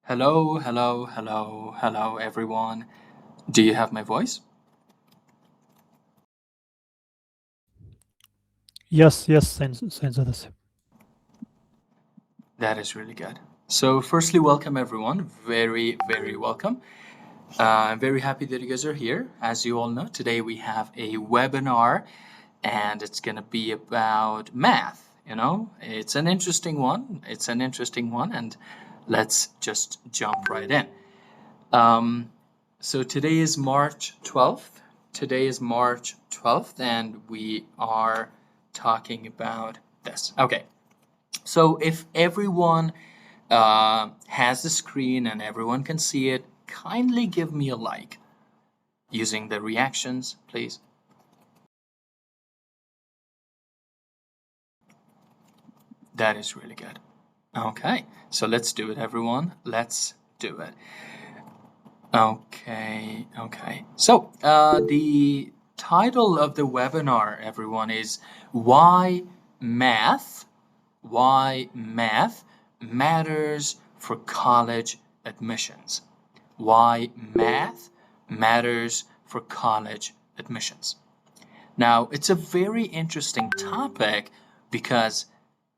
Hello, hello, hello, hello, everyone. Do you have my voice? Yes, yes, Sayın Zadası. That is really good. So, firstly, welcome everyone. Very, very welcome. I'm very happy that you guys are here. As you all know, today we have a webinar and it's going to be about math. It's an interesting one. And let's just jump right in. So, today is March 12th. And we are talking about this. Okay. So if everyone has the screen and everyone can see it, kindly give me a like using the reactions, please. That is really good. Okay, so let's do it, everyone. Let's do it. Okay. So the title of the webinar, everyone, is Why Math Matters for College Admissions. Why math matters for college admissions. Now, it's a very interesting topic because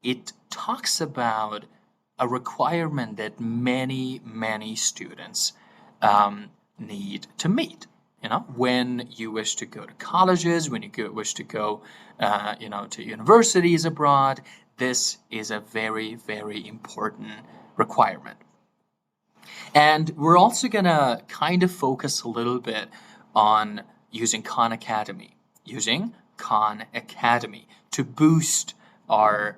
it talks about a requirement that many students need to meet. When you wish to go to colleges, when you wish to go, to universities abroad, this is a very important requirement. And we're also going to kind of focus a little bit on using using Khan Academy to boost our,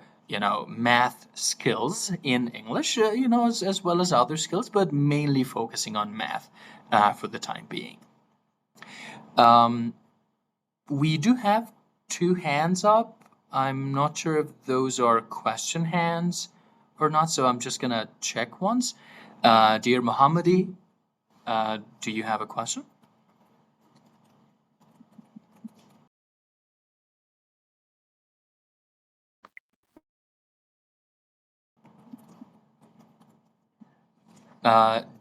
math skills in English, as well as other skills, but mainly focusing on math for the time being. We do have two hands up. I'm not sure if those are question hands or not, so I'm just going to check once. Dear Mohammadi, do you have a question?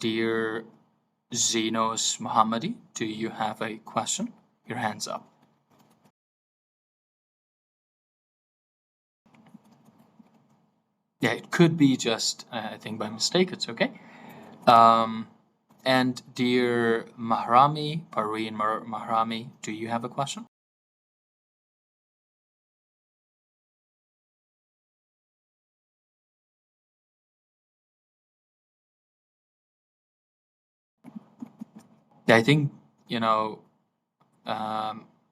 Dear Zenos Mohammadi, do you have a question? Your hand's up. Yeah, it could be just, I think by mistake, it's okay. And dear Mahrami, Parveen Mahrami, do you have a question? Yeah, I think,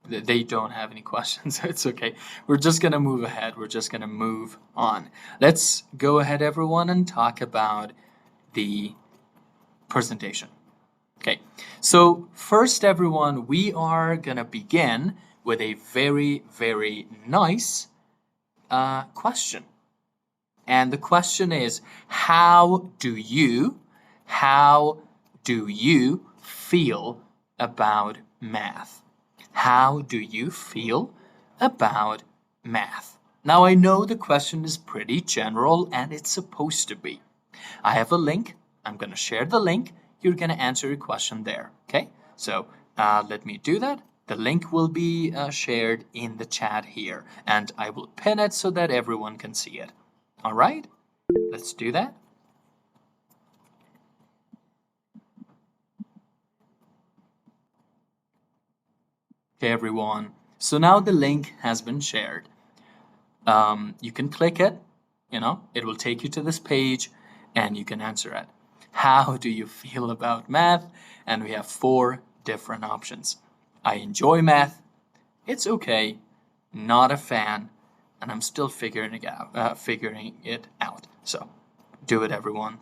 they don't have any questions. It's okay. We're just going to move ahead. We're just going to move on. Let's go ahead, everyone, and talk about the presentation. Okay, so first, everyone, we are going to begin with a very nice question. And the question is, how do you feel about math? How do you feel about math? Now, I know the question is pretty general and it's supposed to be. I have a link. I'm going to share the link. You're going to answer your question there. Okay, so let me do that. The link will be shared in the chat here, and I will pin it so that everyone can see it. All right, let's do that. Okay, everyone. So now the link has been shared. You can click it, it will take you to this page and you can answer it. How do you feel about math? And we have 4 different options. I enjoy math. It's okay. Not a fan. And I'm still figuring it out. So do it, everyone.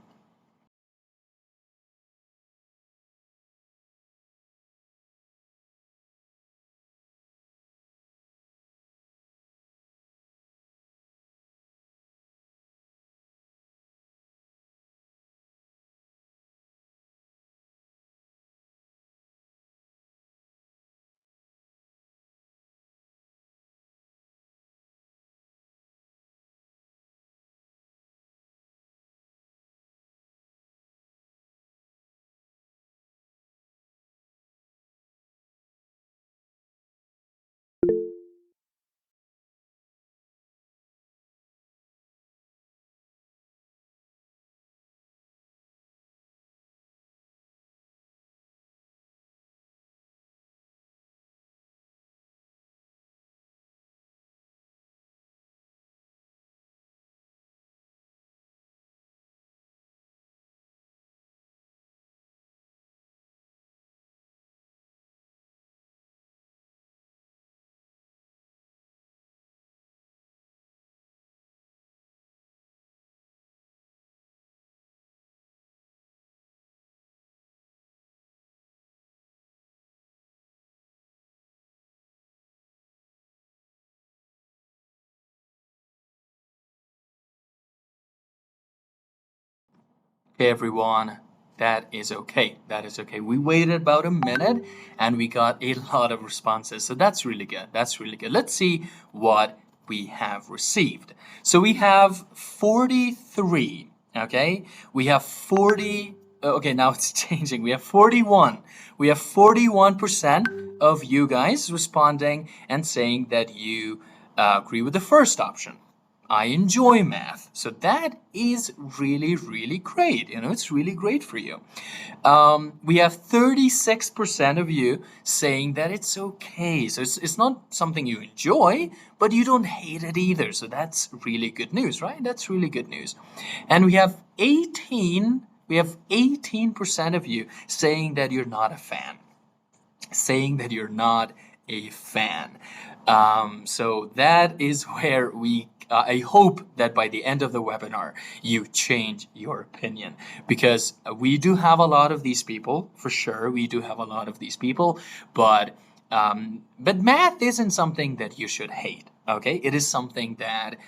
Okay, everyone, that is okay. That is okay. We waited about a minute and we got a lot of responses. So that's really good. That's really good. Let's see what we have received. So we have 43. Okay, we have 40. Okay, now it's changing. We have 41. We have 41% of you guys responding and saying that you agree with the first option. I enjoy math. So that is really, really great. It's really great for you. We have 36% of you saying that it's okay. So it's not something you enjoy, but you don't hate it either. So that's really good news, right? That's really good news. And we have 18% of you saying that you're not a fan. Saying that you're not a fan. So that is where I hope that by the end of the webinar, you change your opinion because we do have a lot of these people, for sure. We do have a lot of these people, but math isn't something that you should hate. Okay, it is something that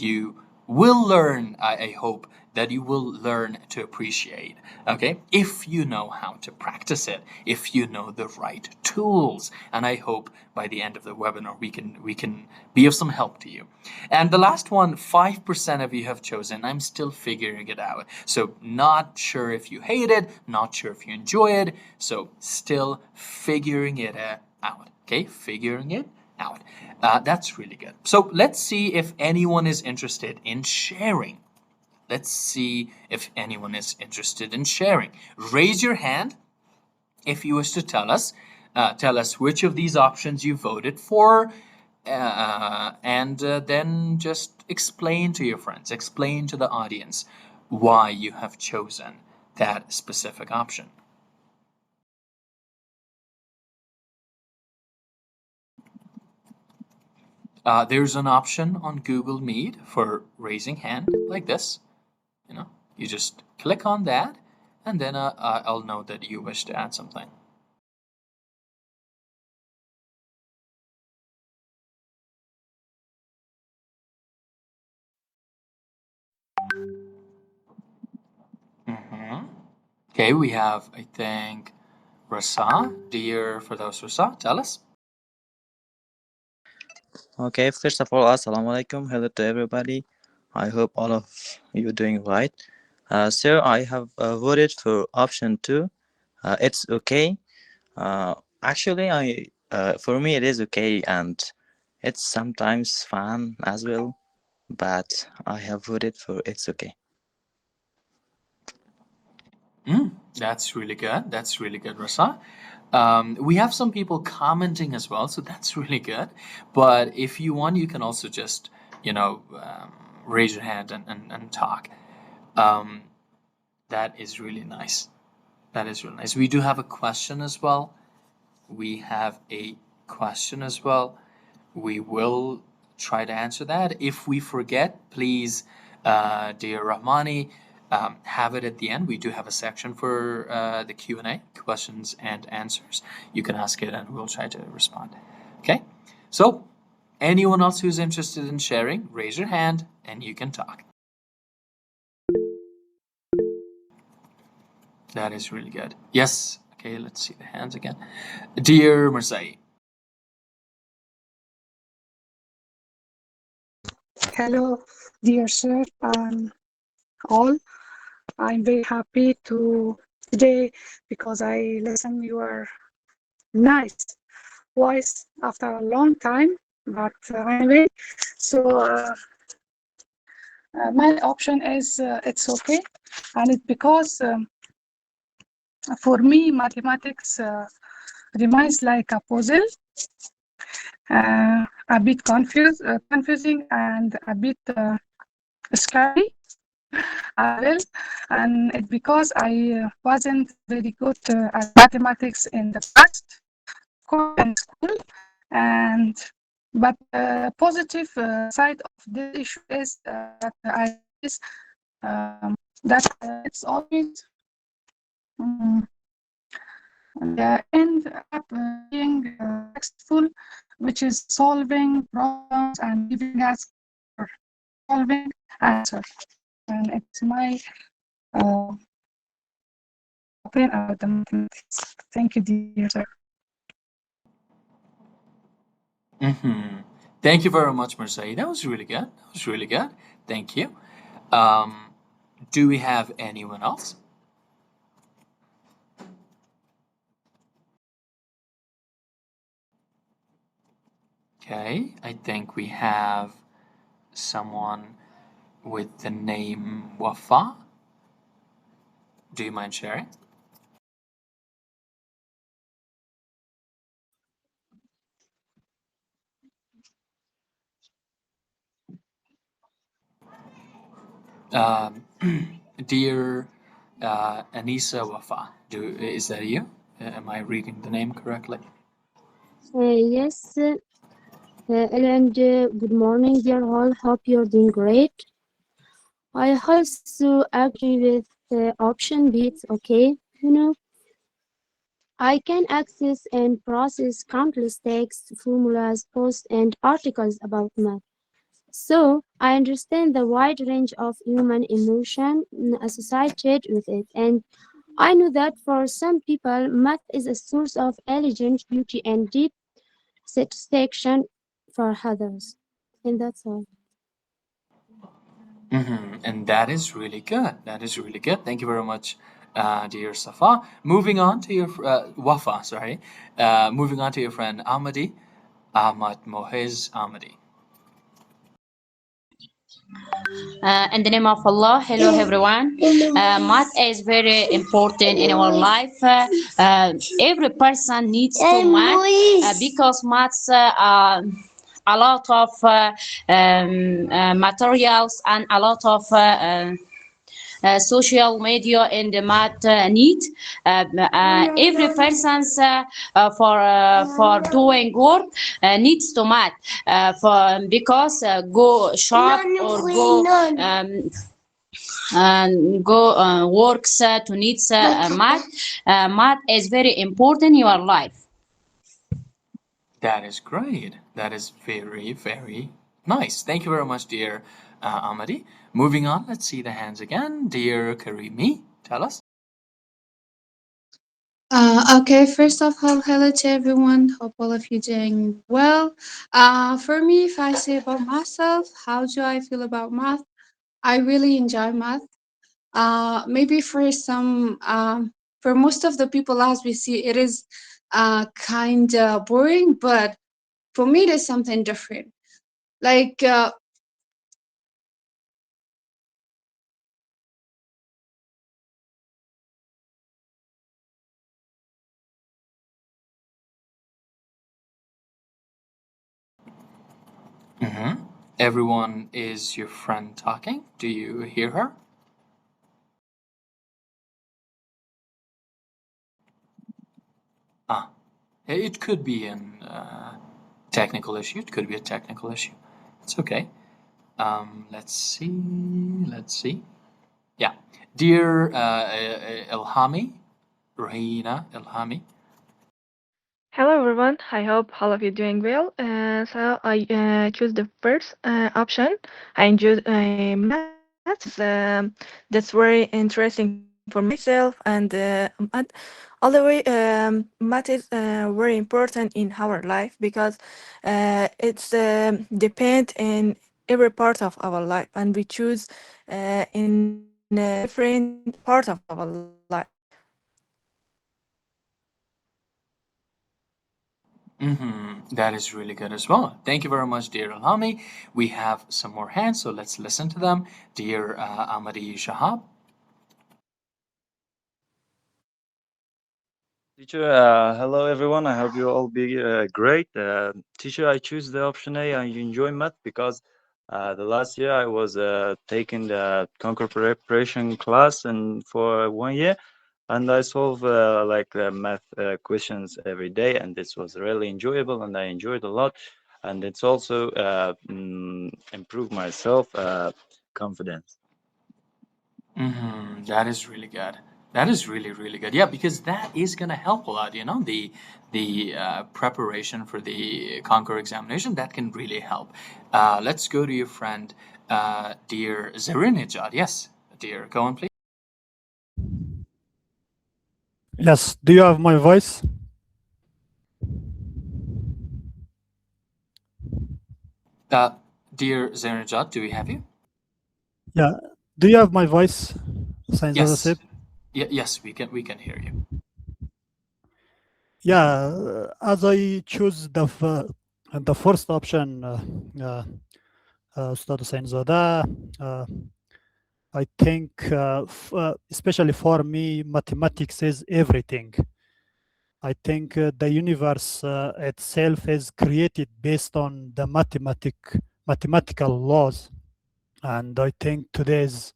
you will learn. I hope that you will learn to appreciate. Okay, if you know how to practice it, if you know the right tools, and I hope by the end of the webinar we can be of some help to you. And the last one, 5% of you have chosen. I'm still figuring it out. So not sure if you hate it, not sure if you enjoy it. So still figuring it out. Okay, figuring it out. That's really good. So let's see if anyone is interested in sharing. Let's see if anyone is interested in sharing. Raise your hand if you wish to tell us. Tell us which of these options you voted for, and then just explain to your friends, explain to the audience why you have chosen that specific option. There's an option on Google Meet for raising hand like this. You just click on that, and then I'll know that you wish to add something. Okay, we have, I think, Rasa. Dear for those Rasa, tell us. Okay, first of all, assalamu alaikum. Hello to everybody. I hope all of you doing right. So I have voted for option 2. It's okay. Actually, for me it is okay, and it's sometimes fun as well. But I have voted for it's okay. That's really good. That's really good, Rasa. We have some people commenting as well, so that's really good. But if you want, you can also just, raise your hand and talk. That is really nice. That is really nice. We do have a question as well. We have a question as well. We will try to answer that. If we forget, please, dear Rahmani, have it at the end. We do have a section for the Q&A, questions and answers. You can ask it and we'll try to respond. Okay? So, anyone else who's interested in sharing, raise your hand and you can talk. That is really good. Yes. Okay, let's see the hands again. Dear Mirzai. Hello, dear sir, all. I'm very happy to today because I listen your nice voice after a long time. But anyway, so my option is it's okay, and it's because for me mathematics remains like a puzzle, a bit confusing, and a bit scary. Well, and it's because I wasn't very good at mathematics in the past, in school, and but the positive side of this issue is that I is that it's always end up being successful, which is solving problems and giving us solving answer. And it's my opinion about the mathematics. Thank you, dear sir. Thank you very much, Marseille. That was really good. That was really good. Thank you. Do we have anyone else? Okay, I think we have someone with the name Wafa. Do you mind sharing? Um, dear Anisa Wafa, is that you? Am I reading the name correctly? Yes, and good morning, dear all. Hope you're doing great. I also agree with option B. It's okay. I can access and process countless texts, formulas, posts, and articles about math. So I understand the wide range of human emotion associated with it, and I know that for some people, math is a source of elegant beauty and deep satisfaction for others. And that's all. And that is really good. That is really good. Thank you very much, dear Safa. Moving on to your Wafa, sorry. Moving on to your friend Ahmadi, Ahmad Mohez Ahmadi. In the name of Allah, hello everyone. Math is very important in our life. Every person needs to math because maths a lot of materials and a lot of social media in the math need. Every person's for doing work needs to math for because go shop or go and go works to needs math. Math is very important in your life. That is great. That is very, very nice. Thank you very much, dear Ahmadi. Moving on, let's see the hands again. Dear Karimi, tell us. Okay, first of all, hello to everyone. Hope all of you doing well. For me, if I say about myself, how do I feel about math? I really enjoy math. Maybe for some, for most of the people, as we see, it is kind of boring, but for me, it is something different. Like, Everyone, is your friend talking? Do you hear her? Ah, it could be an technical issue. It could be a technical issue. It's okay. Let's see. Let's see. Yeah. Dear Ilhami, Rahina Ilhami. Hello everyone, I hope all of you doing well. So I choose the first option. I enjoy maths. That's very interesting for myself, and all the way math is very important in our life because it's depend in every part of our life, and we choose in a different part of our life. That is really good as well. Thank you very much, dear Alhami. We have some more hands, so let's listen to them. Dear Ahmadi Shahab. Teacher, hello everyone. I hope you all be great. Teacher, I choose the option A. I enjoy math because the last year I was taking the Concord preparation class and for 1 year, and I solve like math questions every day, and this was really enjoyable, and I enjoyed a lot, and it's also improved my self confidence. That is really good. That is really, really good. Yeah, because that is going to help a lot. You know, the preparation for the Concord examination, that can really help. Let's go to your friend, dear Zarinijad. Yes, dear, go on, please. Yes. Do you have my voice? Dear Zainajad, do we have you? Yeah. Do you have my voice? Saint Yes. Joseph? Yes, we can hear you. Yeah. As I choose the first option, Ustad Saint Zoda, I think, especially for me, mathematics is everything. I think the universe itself is created based on the mathematical laws, and I think today's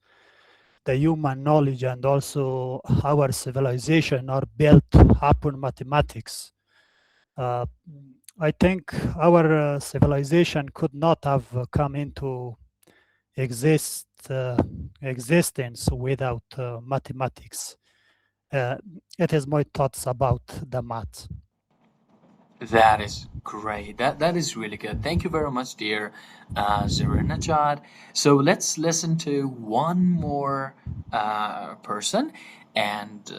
the human knowledge and also our civilization are built upon mathematics. Uh, I think our civilization could not have come into existence without mathematics. It is my thoughts about the math. That is great. That is really good. Thank you very much, dear Zarinajad. So let's listen to one more person. And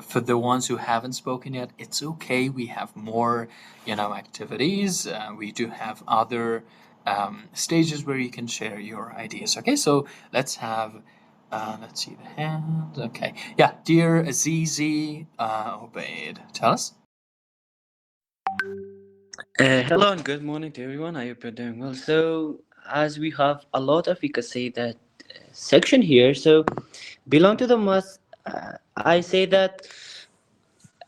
for the ones who haven't spoken yet, it's okay. We have more, activities. We do have other stages where you can share your ideas. Okay, so let's have. Let's see the hands. Okay, yeah, dear Azizi Obaid, tell us. Hello and good morning to everyone. I hope you're doing well. So, as we have a lot of, we could say that section here. So, belong to the math. I say that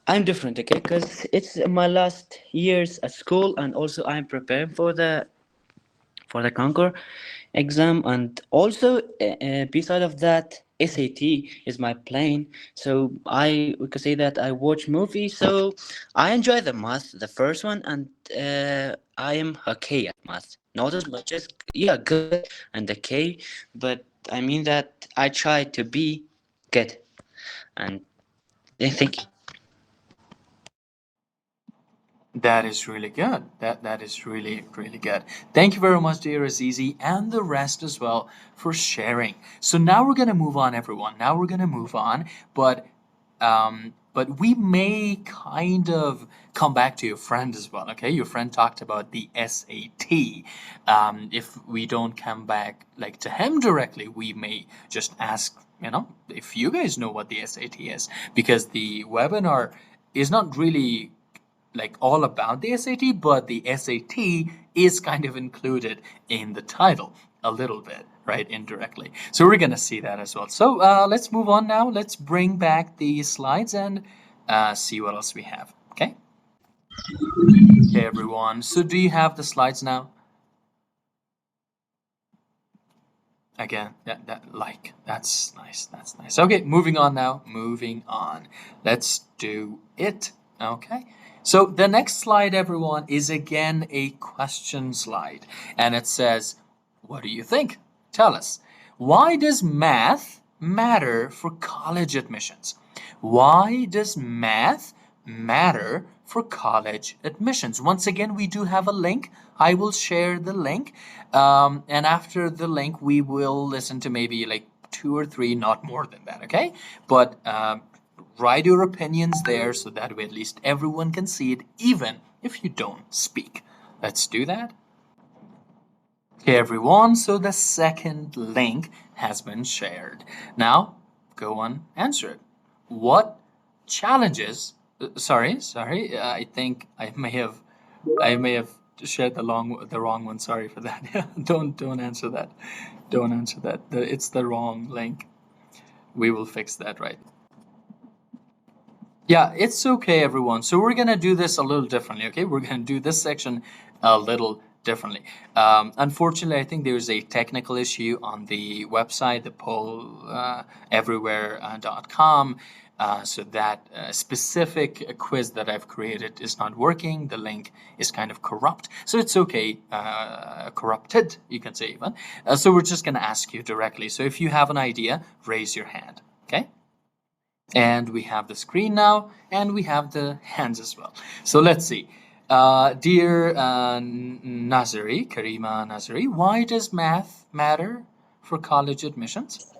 I'm different, okay? Because it's my last years at school, and also I'm preparing for the Conquer exam, and also beside of that, SAT is my plan. So we could say that I watch movies. So I enjoy the math, the first one, and I am okay at math. Not as much as good and okay, but I mean that I try to be good. And thank you. That is really good. That is really, really good. Thank you very much, dear Azizi, and the rest as well for sharing. So now we're gonna move on, everyone. Now we're gonna move on, but we may kind of come back to your friend as well. Okay, your friend talked about the SAT. If we don't come back like to him directly, we may just ask, if you guys know what the SAT is, because the webinar is not really like all about the SAT, but the SAT is kind of included in the title a little bit, right? Indirectly. So we're going to see that as well. So let's move on now. Let's bring back the slides and see what else we have. Okay. Okay, everyone. So do you have the slides now? Again, that's nice. That's nice. Okay, moving on now. Moving on. Let's do it. Okay. So the next slide, everyone, is again a question slide. And it says, what do you think? Tell us. Why does math matter for college admissions? Why does math matter for college admissions? Once again, we do have a link. I will share the link. And after the link, we will listen to maybe like 2 or 3, not more than that, okay? But write your opinions there so that way at least everyone can see it, even if you don't speak. Let's do that. Okay, everyone, so the second link has been shared. Now, go on, answer it. What challenges, sorry, I think I may have shared the wrong one. Sorry for that. Yeah, don't answer that. Don't answer that. It's the wrong link. We will fix that, right? Yeah, it's okay, everyone. So we're gonna do this a little differently, okay? We're gonna do this section a little differently. Unfortunately, I think there's a technical issue on the website, the polleverywhere.com. So that specific quiz that I've created is not working. The link is kind of corrupt. So it's okay, corrupted, you can say even. So we're just gonna ask you directly. So if you have an idea, raise your hand, okay? And we have the screen now, and we have the hands as well. So let's see. Dear Nazari, Karima Nazari, why does math matter for college admissions?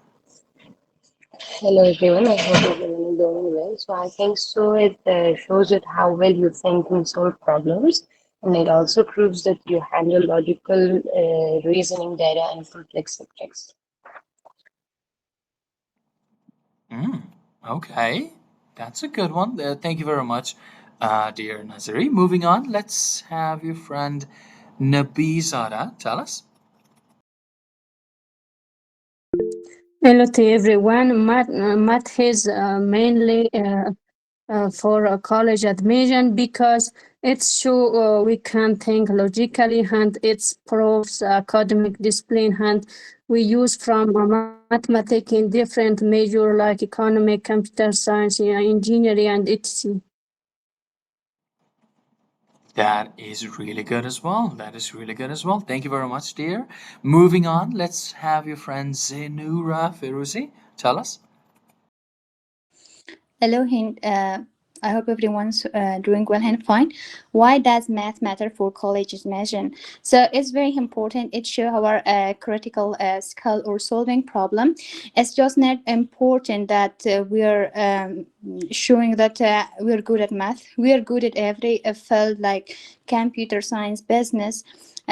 Hello everyone, I hope everyone is doing well. So I think so it shows it how well you think and solve problems, and it also proves that you handle logical reasoning, data, and complex subjects. Okay, that's a good one. Thank you very much, dear Nazari. Moving on, let's have your friend Nabizada tell us. Hello to everyone. Math is mainly for a college admission because it's show we can think logically and it's proves academic discipline and we use from mathematics in different major like economic, computer science, engineering, and etc. That is really good as well. That is really good as well. Thank you very much, dear. Moving on, let's have your friend Zenura Firuzi tell us. Hello, Hind. I hope everyone's doing well and fine. Why does math matter for college admission? So it's very important. It shows our critical skill or solving problem. It's just not important that we're showing that we're good at math. We are good at every field like computer science, business.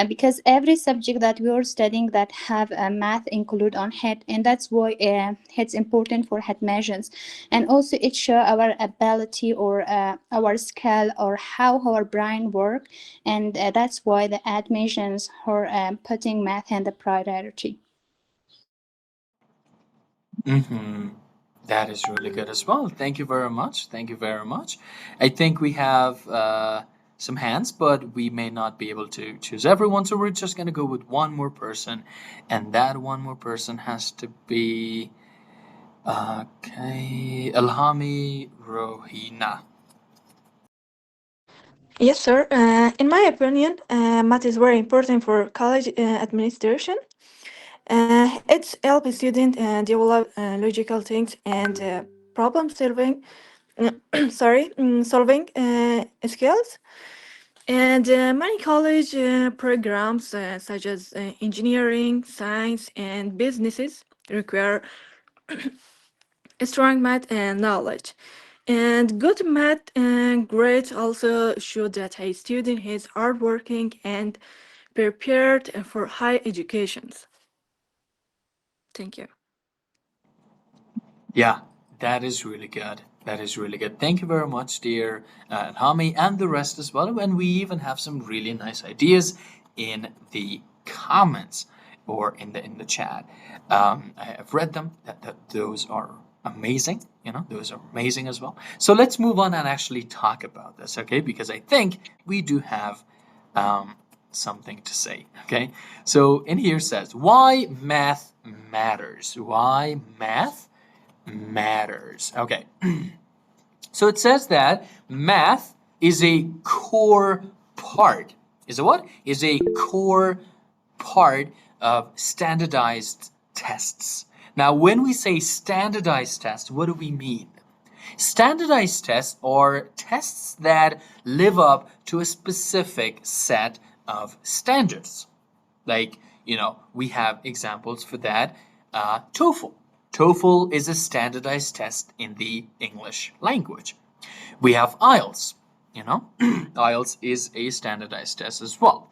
Because every subject that we are studying that have math include on it, and that's why it's important for head measures, and also it show our ability or our skill or how our brain work, and that's why the admissions are putting math in the priority. That is really good as well. Thank you very much. Thank you very much. I think we have some hands, but we may not be able to choose everyone, so we're just going to go with one more person, and that one more person has to be okay, Ilhami Rohina. Yes, sir. In my opinion, math is very important for college administration. It helps students develop logical things and problem solving. Solving skills. And many college programs, such as engineering, science, and businesses, require strong math and knowledge. And good math and grades also show that a student is hardworking and prepared for high educations. Thank you. Yeah, that is really good. That is really good. Thank you very much, dear Ilhami, and the rest as well. And we even have some really nice ideas in the comments or in the chat. I have read them. Those are amazing. You know, those are amazing as well. So let's move on and actually talk about this, okay? Because I think we do have something to say, okay? So in here says why math matters. Why math matters. Okay. So it says that math is a core part. Is a what? Is a core part of standardized tests. Now, when we say standardized tests, what do we mean? Standardized tests are tests that live up to a specific set of standards. Like, you know, we have examples for that. TOEFL. TOEFL is a standardized test in the English language. We have IELTS, you know, IELTS is a standardized test as well.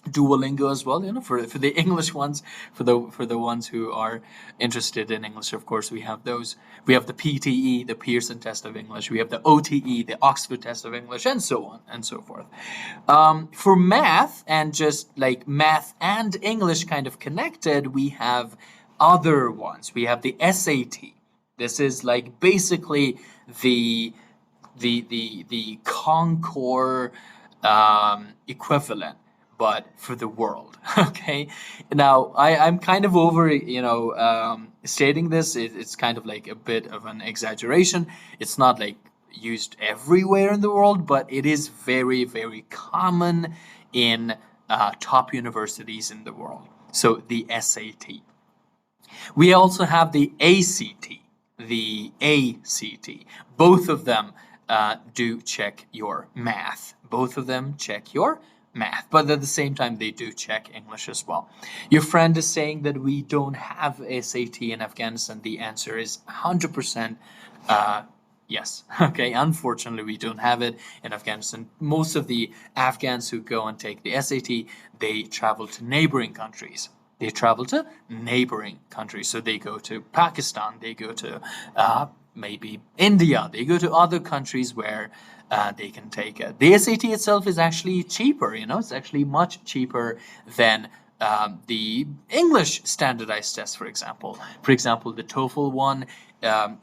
Duolingo as well, you know, for the English ones, for the ones who are interested in English, of course, we have those. We have the PTE, the Pearson Test of English. We have the OTE, the Oxford Test of English, and so on and so forth. For math and just like math and English kind of connected, we have other ones. We have the SAT. This is like basically the Concord equivalent, but for the world. Okay. Now I'm kind of over, you know, stating this. It's kind of like a bit of an exaggeration. It's not like used everywhere in the world, but it is very, very common in top universities in the world. So the SAT. We also have the ACT. The ACT. Both of them do check your math. Both of them check your math, but at the same time, they do check English as well. Your friend is saying that we don't have SAT in Afghanistan. The answer is 100% yes. Okay, unfortunately, we don't have it in Afghanistan. Most of the Afghans who go and take the SAT, they travel to neighboring countries. They travel to neighboring countries. So they go to Pakistan, they go to maybe India, they go to other countries where they can take it. The SAT itself is actually cheaper, it's actually much cheaper than the English standardized test, for example. For example, the TOEFL one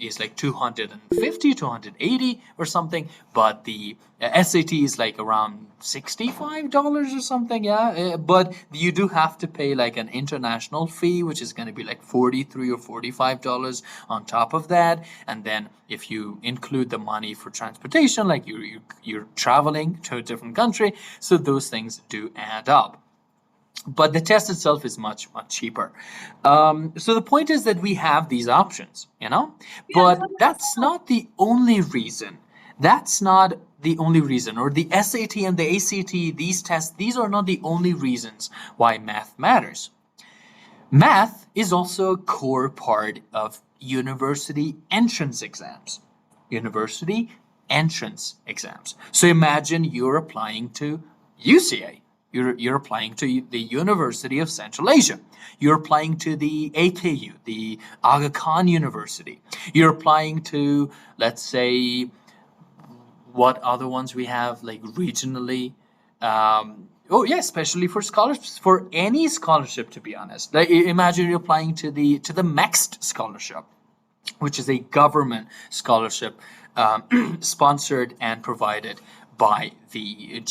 is like 250, 280 or something, but the SAT is like around $65 or something, yeah. But you do have to pay like an international fee, which is going to be like $43 or $45 on top of that. And then if you include the money for transportation, like you're traveling to a different country, so those things do add up. But the test itself is much cheaper. So the point is that we have these options, but that's not the only reason. That's not the only reason. Or the SAT and the ACT, these tests, these are not the only reasons why math matters. Math is also a core part of university entrance exams. University entrance exams. So imagine you're applying to UCA. You're applying to the University of Central Asia. You're applying to the AKU, the Aga Khan University. You're applying to, let's say, what other ones we have, like regionally. Especially for scholarships, for any scholarship, to be honest. Like, imagine you're applying to the MEXT scholarship, which is a government scholarship sponsored and provided by the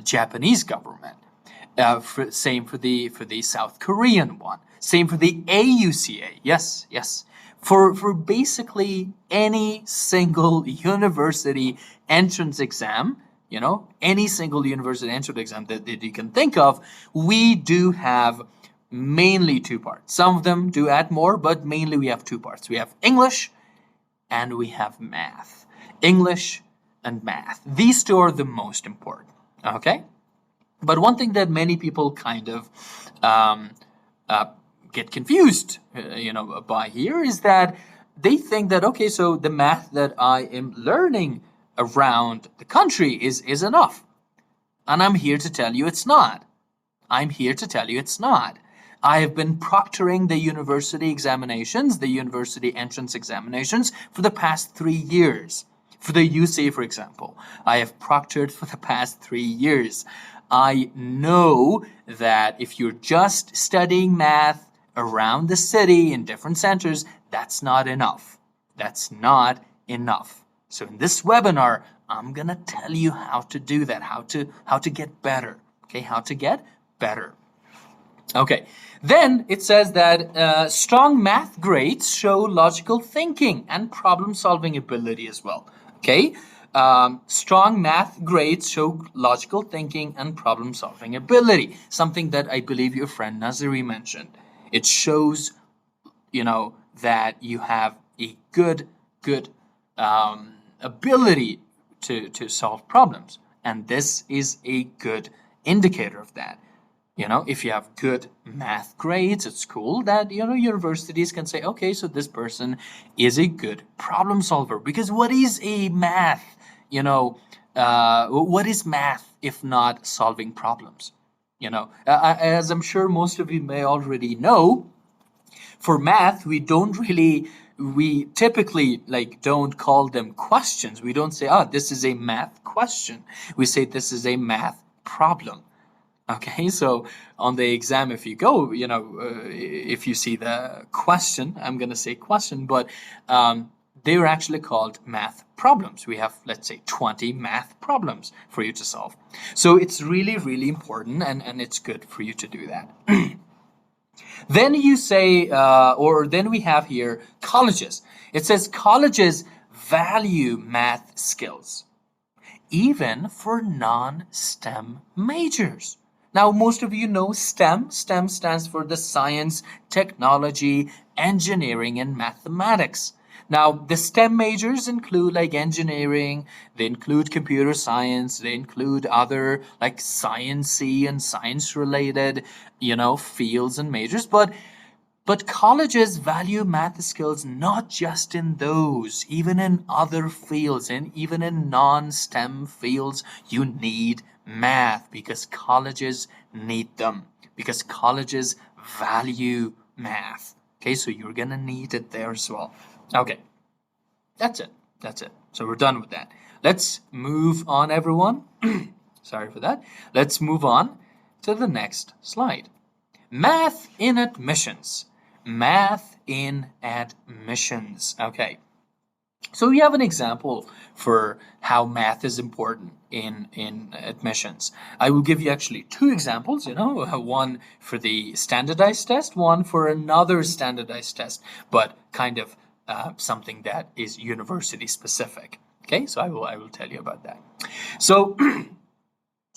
Japanese government. Same for the South Korean one. Same for the AUCA. Yes. For basically any single university entrance exam, any single university entrance exam that you can think of, we do have mainly two parts. Some of them do add more, but mainly we have two parts. We have English and we have math. English and math. These two are the most important, okay? But one thing that many people kind of get confused, by here is that they think that, okay, so the math that I am learning around the country is enough. And I'm here to tell you it's not. I'm here to tell you it's not. I have been proctoring the university examinations, the university entrance examinations, for the past 3 years. For the UCA, for example, I have proctored for the past 3 years. I know that if you're just studying math around the city in different centers, that's not enough. That's not enough. So in this webinar, I'm gonna tell you how to do that, how to get better. Okay, how to get better. Okay, then it says that strong math grades show logical thinking and problem-solving ability as well. Okay, strong math grades show logical thinking and problem-solving ability. Something that I believe your friend Naziri mentioned. It shows, that you have a good ability to solve problems, and this is a good indicator of that. If you have good math grades at school, that, universities can say, okay, so this person is a good problem solver. Because what is a math? What is math if not solving problems? As I'm sure most of you may already know, for math, we typically don't call them questions. We don't say, this is a math question. We say this is a math problem. Okay, so on the exam, if you go, if you see the question, I'm going to say question, but they're actually called math problems. We have, let's say, 20 math problems for you to solve. So it's really, really important, and it's good for you to do that. Then you say, then we have here colleges. It says colleges value math skills, even for non-STEM majors. Now, most of you know STEM. STEM stands for the science, technology, engineering, and mathematics. Now, the STEM majors include like engineering, they include computer science, they include other like sciencey and science related, fields and majors. But colleges value math skills not just in those, even in other fields, and even in non-STEM fields, you need math because colleges need them, because colleges value math. Okay, so you're gonna need it there as well. Okay, that's it. So we're done with that. Let's move on, everyone. Sorry for that. Let's move on to the next slide. Math in admissions. Math in admissions. Okay. So we have an example for how math is important in admissions. I will give you actually two examples, one for the standardized test, one for another standardized test, but kind of something that is university specific. Okay, so I will tell you about that. So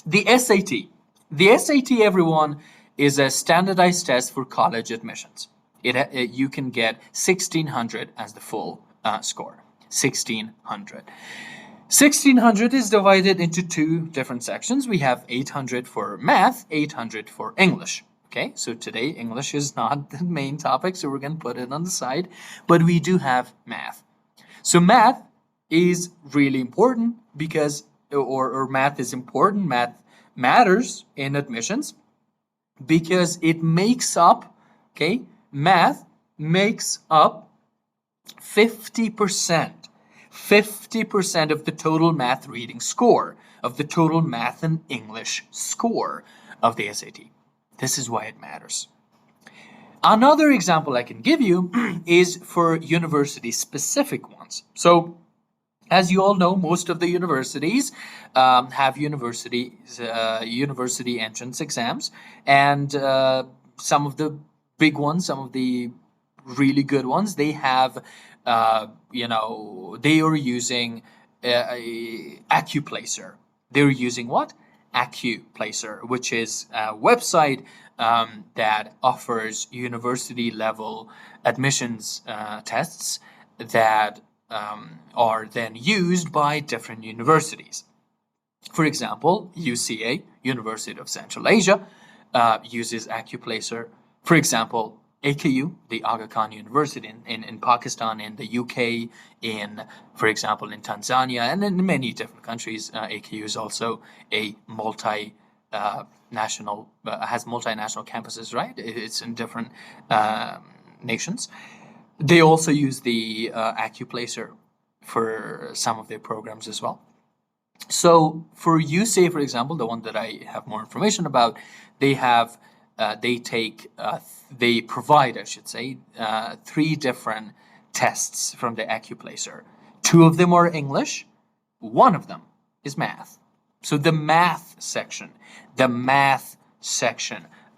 the SAT. The SAT, everyone, is a standardized test for college admissions. You can get 1600 as the full score. 1600. 1600 is divided into two different sections. We have 800 for math, 800 for English. Okay, so today English is not the main topic, so we're going to put it on the side, but we do have math. So math is really important because, or math is important, math matters in admissions because it makes up, math makes up 50% of the total math reading score, of the total math and English score of the SAT. This is why it matters. Another example I can give you is for university-specific ones. So, as you all know, most of the universities have university entrance exams, and some of the big ones, some of the really good ones, they have, they are using Accuplacer. They're using what? Accuplacer, which is a website that offers university level admissions tests that are then used by different universities. For example, UCA, University of Central Asia, uses Accuplacer. For example, AKU, the Aga Khan University in Pakistan, in the UK, for example, in Tanzania, and in many different countries. AKU is also a multinational, has multinational campuses, right? It's in different nations. They also use the Accuplacer for some of their programs as well. So for UCA, for example, the one that I have more information about, they have they provide, I should say, 3 different tests from the Accuplacer. 2 of them are English, 1 of them is math. So the math section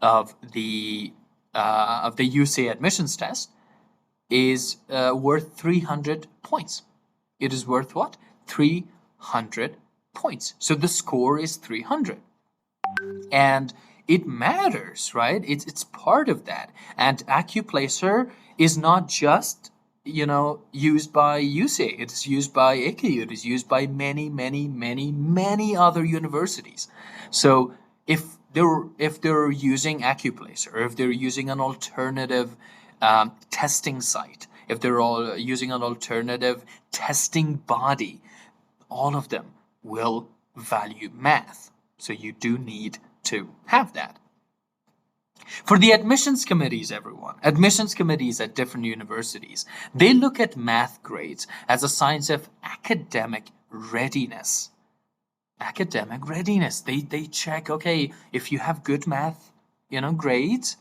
of the UCA admissions test is worth 300 points. It is worth what? 300 points. So the score is 300. And it matters, right? It's part of that. And Accuplacer is not just, used by UCA. It is used by AKU. It is used by many, many, many, many other universities. So if they're using Accuplacer, or if they're using an alternative testing site, if they're all using an alternative testing body, all of them will value math. So you do need to have that. For the admissions committees, everyone, admissions committees at different universities, they look at math grades as a sign of academic readiness. Academic readiness. They check, okay, if you have good math, grades,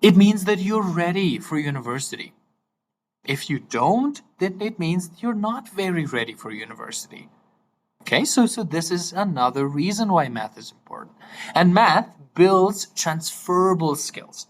it means that you're ready for university. If you don't, then it means you're not very ready for university. Okay, so this is another reason why math is important. And math builds transferable skills.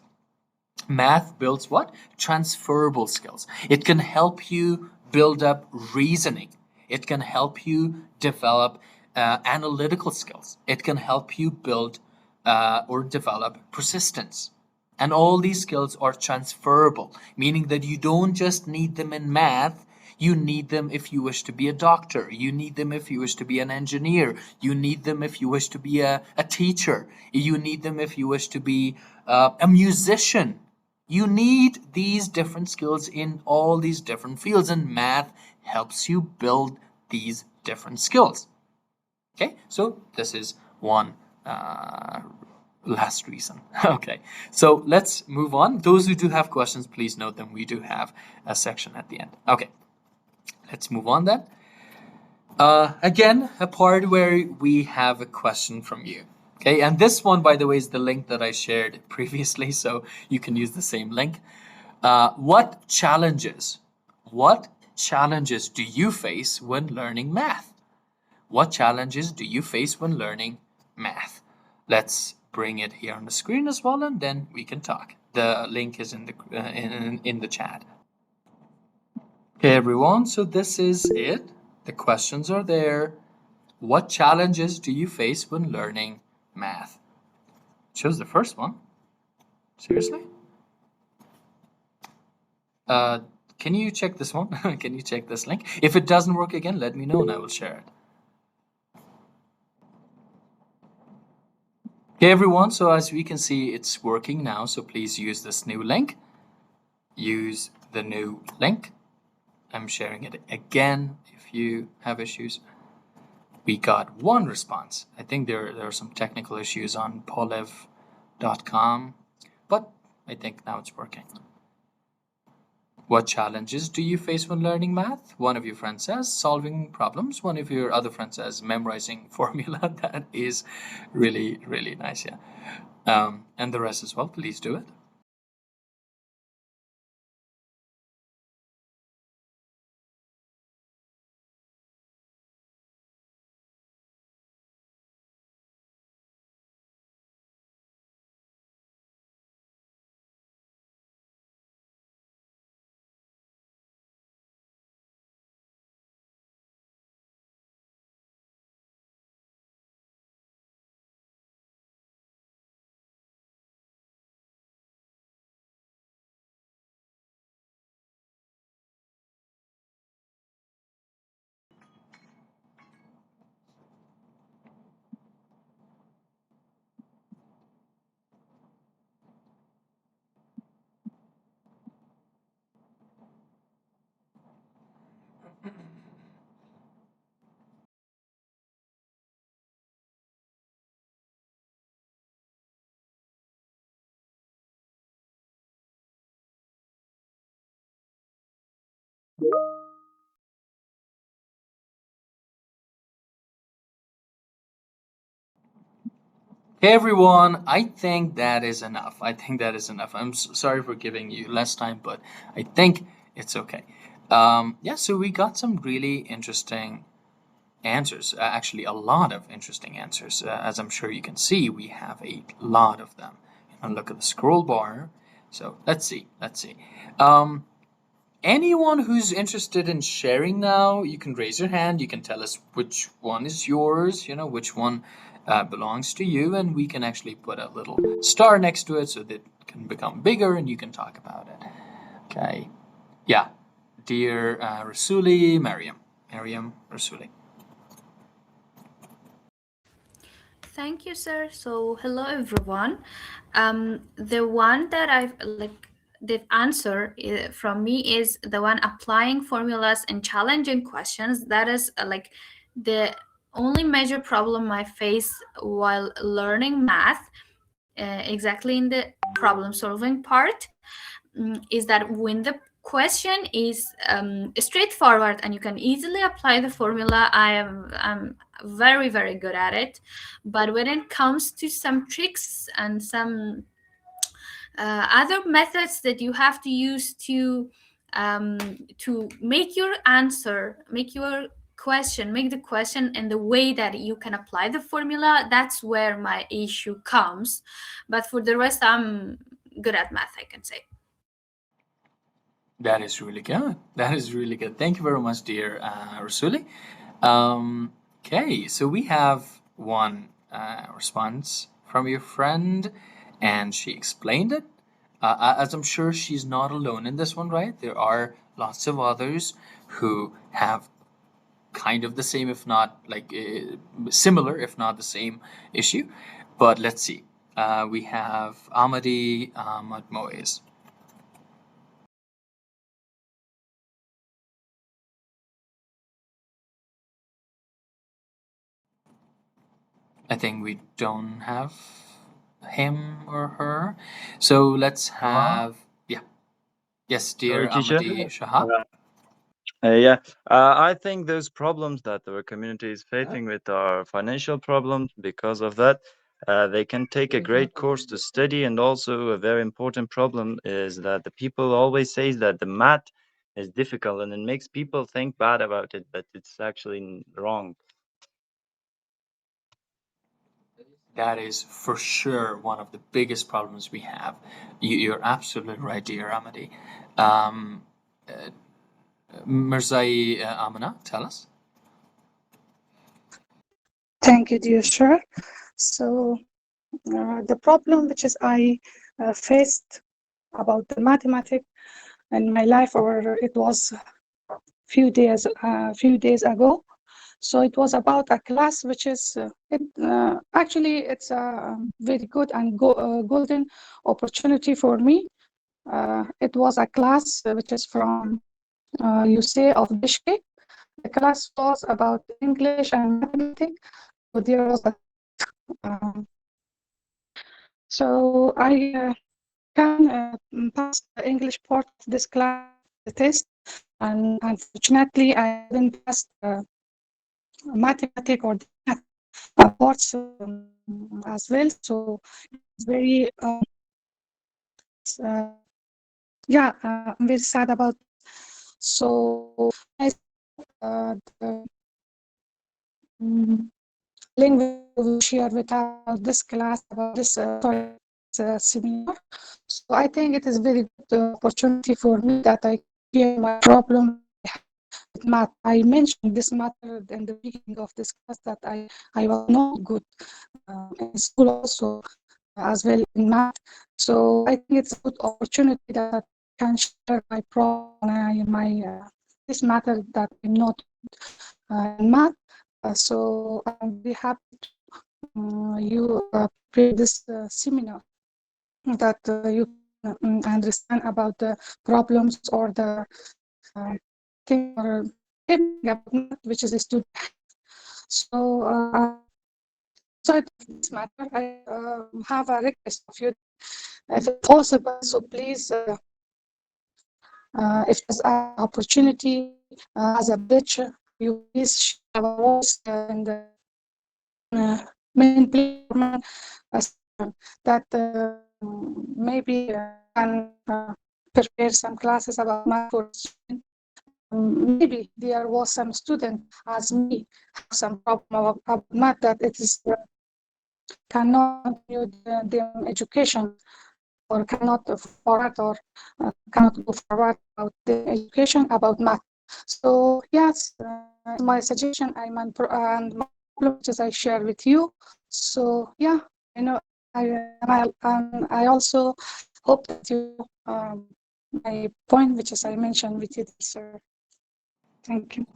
Math builds what? Transferable skills. It can help you build up reasoning. It can help you develop analytical skills. It can help you build or develop persistence. And all these skills are transferable, meaning that you don't just need them in math, You need them if you wish to be a doctor. You need them if you wish to be an engineer. You need them if you wish to be a teacher. You need them if you wish to be a musician. You need these different skills in all these different fields, and math helps you build these different skills. Okay, so this is one last reason. Okay, so let's move on. Those who do have questions, please note them. We do have a section at the end. Okay, let's move on then. Again, a part where we have a question from you. Okay, and this one, by the way, is the link that I shared previously, so you can use the same link. What challenges do you face when learning math? What challenges do you face when learning math? Let's bring it here on the screen as well, and then we can talk. The link is in the chat. Okay, everyone, so this is it. The questions are there. What challenges do you face when learning math? Choose the first one. Seriously? Can you check this one? Can you check this link? If it doesn't work again, let me know and I will share it. Okay, everyone, so as we can see, it's working now, so please use this new link. Use the new link. I'm sharing it again if you have issues. We got one response. I think there are some technical issues on polev.com, but I think now it's working. What challenges do you face when learning math? One of your friends says solving problems. One of your other friends says memorizing formula. That is really, really nice, yeah. And the rest as well, please do it. Hey everyone, I think that is enough. I'm sorry for giving you less time, but I think it's okay. Yeah, so we got some really interesting answers. Actually, a lot of interesting answers. As I'm sure you can see, we have a lot of them. And look at the scroll bar. So let's see. Anyone who's interested in sharing now, you can raise your hand. You can tell us which one is yours, which one belongs to you, and we can actually put a little star next to it so that it can become bigger and you can talk about it. Okay. Yeah. Dear Rasuli, Mariam, Rasuli. Thank you, sir. So, hello, everyone. The one that the answer from me is the one applying formulas and challenging questions. That is the only major problem I face while learning math, exactly in the problem solving part, is that when the question is straightforward and you can easily apply the formula, I'm very, very good at it. But when it comes to some tricks and some other methods that you have to use to make your answer, make the question in the way that you can apply the formula, that's where my issue comes. But for the rest, I'm good at math, I can say. That is really good. Thank you very much, dear Rasuli. Okay, so we have one response from your friend, and she explained it. As I'm sure she's not alone in this one, right? There are lots of others who have kind of the same, if not like similar, if not the same issue. But let's see. We have Amadi Ahmad Moez. I think we don't have him or her. So let's have, yeah. Yes, dear Sorry, teacher. Amadi Shahab. Yeah, I think those problems that our community is facing with are financial problems. Because of that, they can take a great course to study. And also a very important problem is that the people always say that the math is difficult, and it makes people think bad about it, but it's actually wrong. That is for sure one of the biggest problems we have. You're absolutely right, dear Amadi. Um, Mirzai Amina, tell us. Thank you, dear sir. So the problem which is I faced about the mathematics in my life, or it was few days ago. So it was about a class which is actually it's a very good and golden opportunity for me. It was a class which is from UC of Bishkek. The class was about English and mathematics. So there was a so I can pass the English part of this class the test, and unfortunately I didn't pass the mathematics or the math parts as well. So it's very yeah, I'm very sad about. So the link we will share with this class about this seminar. So I think it is very good opportunity for me that I share my problem with math. I mentioned this matter in the beginning of this class that I was not good in school also as well in math. So I think it's a good opportunity that I can share my problem, this matter that I'm not in math. So I'm very happy to you create this seminar that you understand about the problems or the thing or everything about math, which is a student. So so this matter, I have a request of you, if possible. So please, if there's an opportunity as a bitch, you please share our voice in the main platform that maybe can prepare some classes about math for students. Maybe there was some student as me have some problem about math that it is cannot continue their education or cannot forward or cannot go forward about the education about math. So yes, my suggestion and my problem which I share with you. So yeah, you know, I also hope that you my point which is I mentioned with you, sir. Thank you.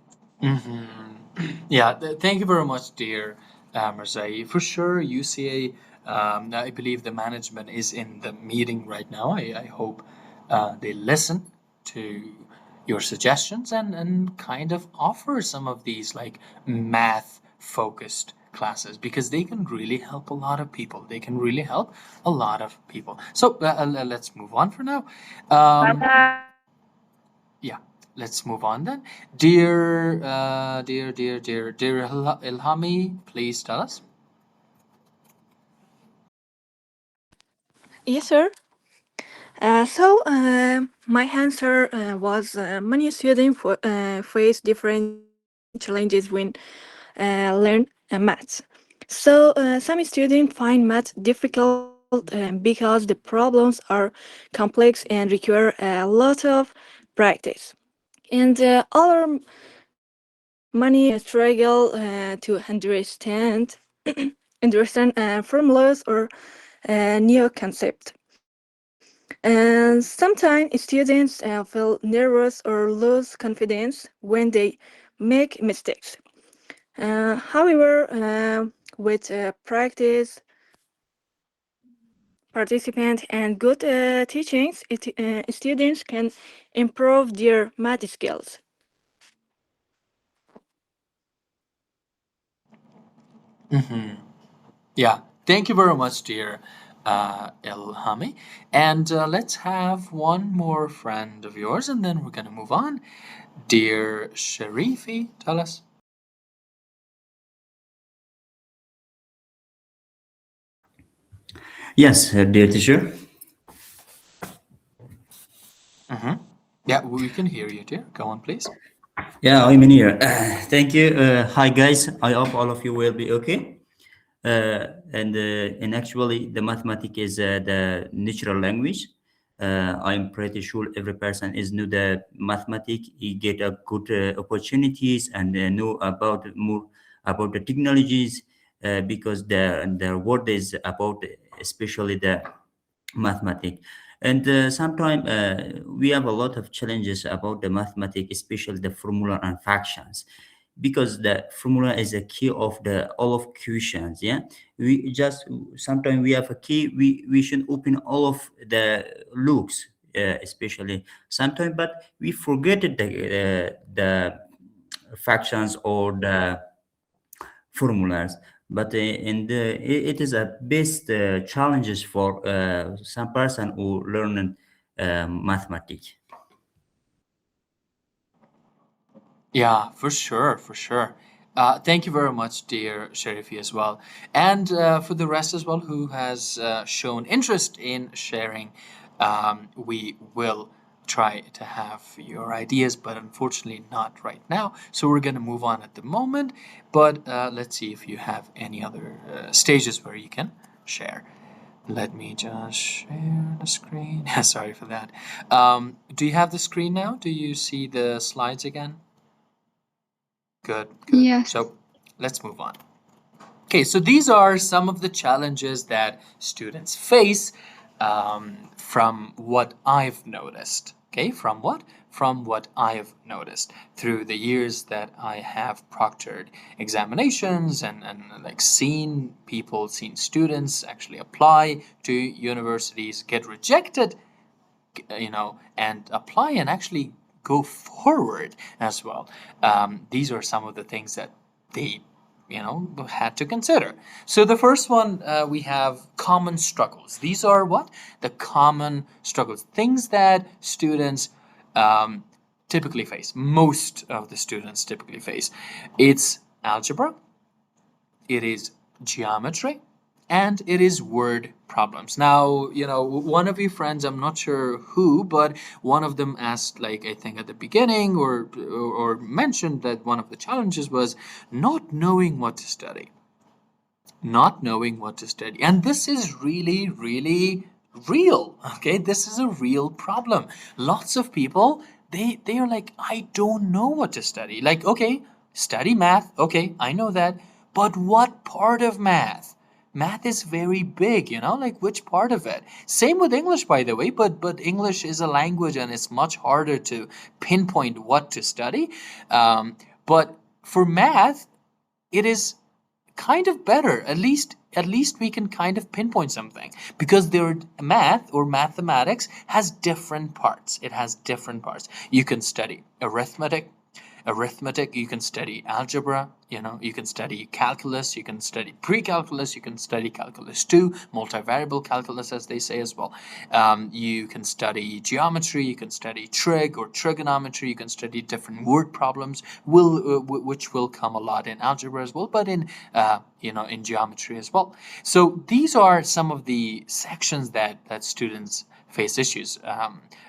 Yeah, thank you very much, dear Mirzai. For sure, UCA, I believe the management is in the meeting right now. I hope they listen to your suggestions and kind of offer some of these like math focused classes, because they can really help a lot of people. They can really help a lot of people. So let's move on for now. Yeah, let's move on then. Dear Ilhami, please tell us. Yes, sir. My answer was many students face different challenges when learn maths. So some students find math difficult because the problems are complex and require a lot of practice. And other many struggle to understand formulas or new concept. And sometimes students feel nervous or lose confidence when they make mistakes. However, with practice, participant, and good teachings, students can improve their math skills. Yeah, thank you very much, dear Ilhami. And let's have one more friend of yours, and then we're going to move on. Dear Sharifi, tell us. Yes, dear teacher. Yeah, we can hear you, dear. Go on, please. Yeah, I'm in here. Thank you. Hi, guys. I hope all of you will be okay. And actually, the mathematics is the natural language. I'm pretty sure every person is know the mathematics. He get a good opportunities and know about more about the technologies because the world is about especially the mathematics. And sometimes we have a lot of challenges about the mathematics, especially the formula and fractions, because the formula is a key of the all of questions. Yeah, we just sometimes we have a key. We should open all of the looks, especially sometimes, but we forget the fractions or the formulas. But it is a best challenges for some person who learn mathematics. Yeah, for sure, for sure. Thank you very much, dear Sharifi, as well. And for the rest as well who has shown interest in sharing, we will try to have your ideas, but unfortunately not right now. So we're going to move on at the moment. But let's see if you have any other stages where you can share. Let me just share the screen. Sorry for that. Do you have the screen now? Do you see the slides again? Good, good. Yes. So let's move on. Okay, so these are some of the challenges that students face from what I've noticed. Okay, from what? From what I've noticed through the years that I have proctored examinations and like seen people, seen students actually apply to universities, get rejected, and apply and actually go forward as well. These are some of the things that they, had to consider. So the first one, we have common struggles. These are what? The common struggles, things that students typically face. Most of the students typically face. It's algebra, it is geometry, and it is word problems. Now, one of your friends, I'm not sure who, but one of them asked, like, I think at the beginning or mentioned that one of the challenges was not knowing what to study. Not knowing what to study. And this is really, really real. Okay, this is a real problem. Lots of people, they are like, I don't know what to study. Like, okay, study math. Okay, I know that. But what part of math? Math is very big, like which part of it? Same with English, by the way, but English is a language and it's much harder to pinpoint what to study. But for math, it is kind of better. At least we can kind of pinpoint something because their math or mathematics has different parts. It has different parts. You can study arithmetic, you can study algebra, you can study calculus, you can study pre-calculus, you can study calculus 2, multivariable calculus as they say as well. You can study geometry, you can study trig or trigonometry, you can study different word problems, which will come a lot in algebra as well, but in in geometry as well. So these are some of the sections that students face issues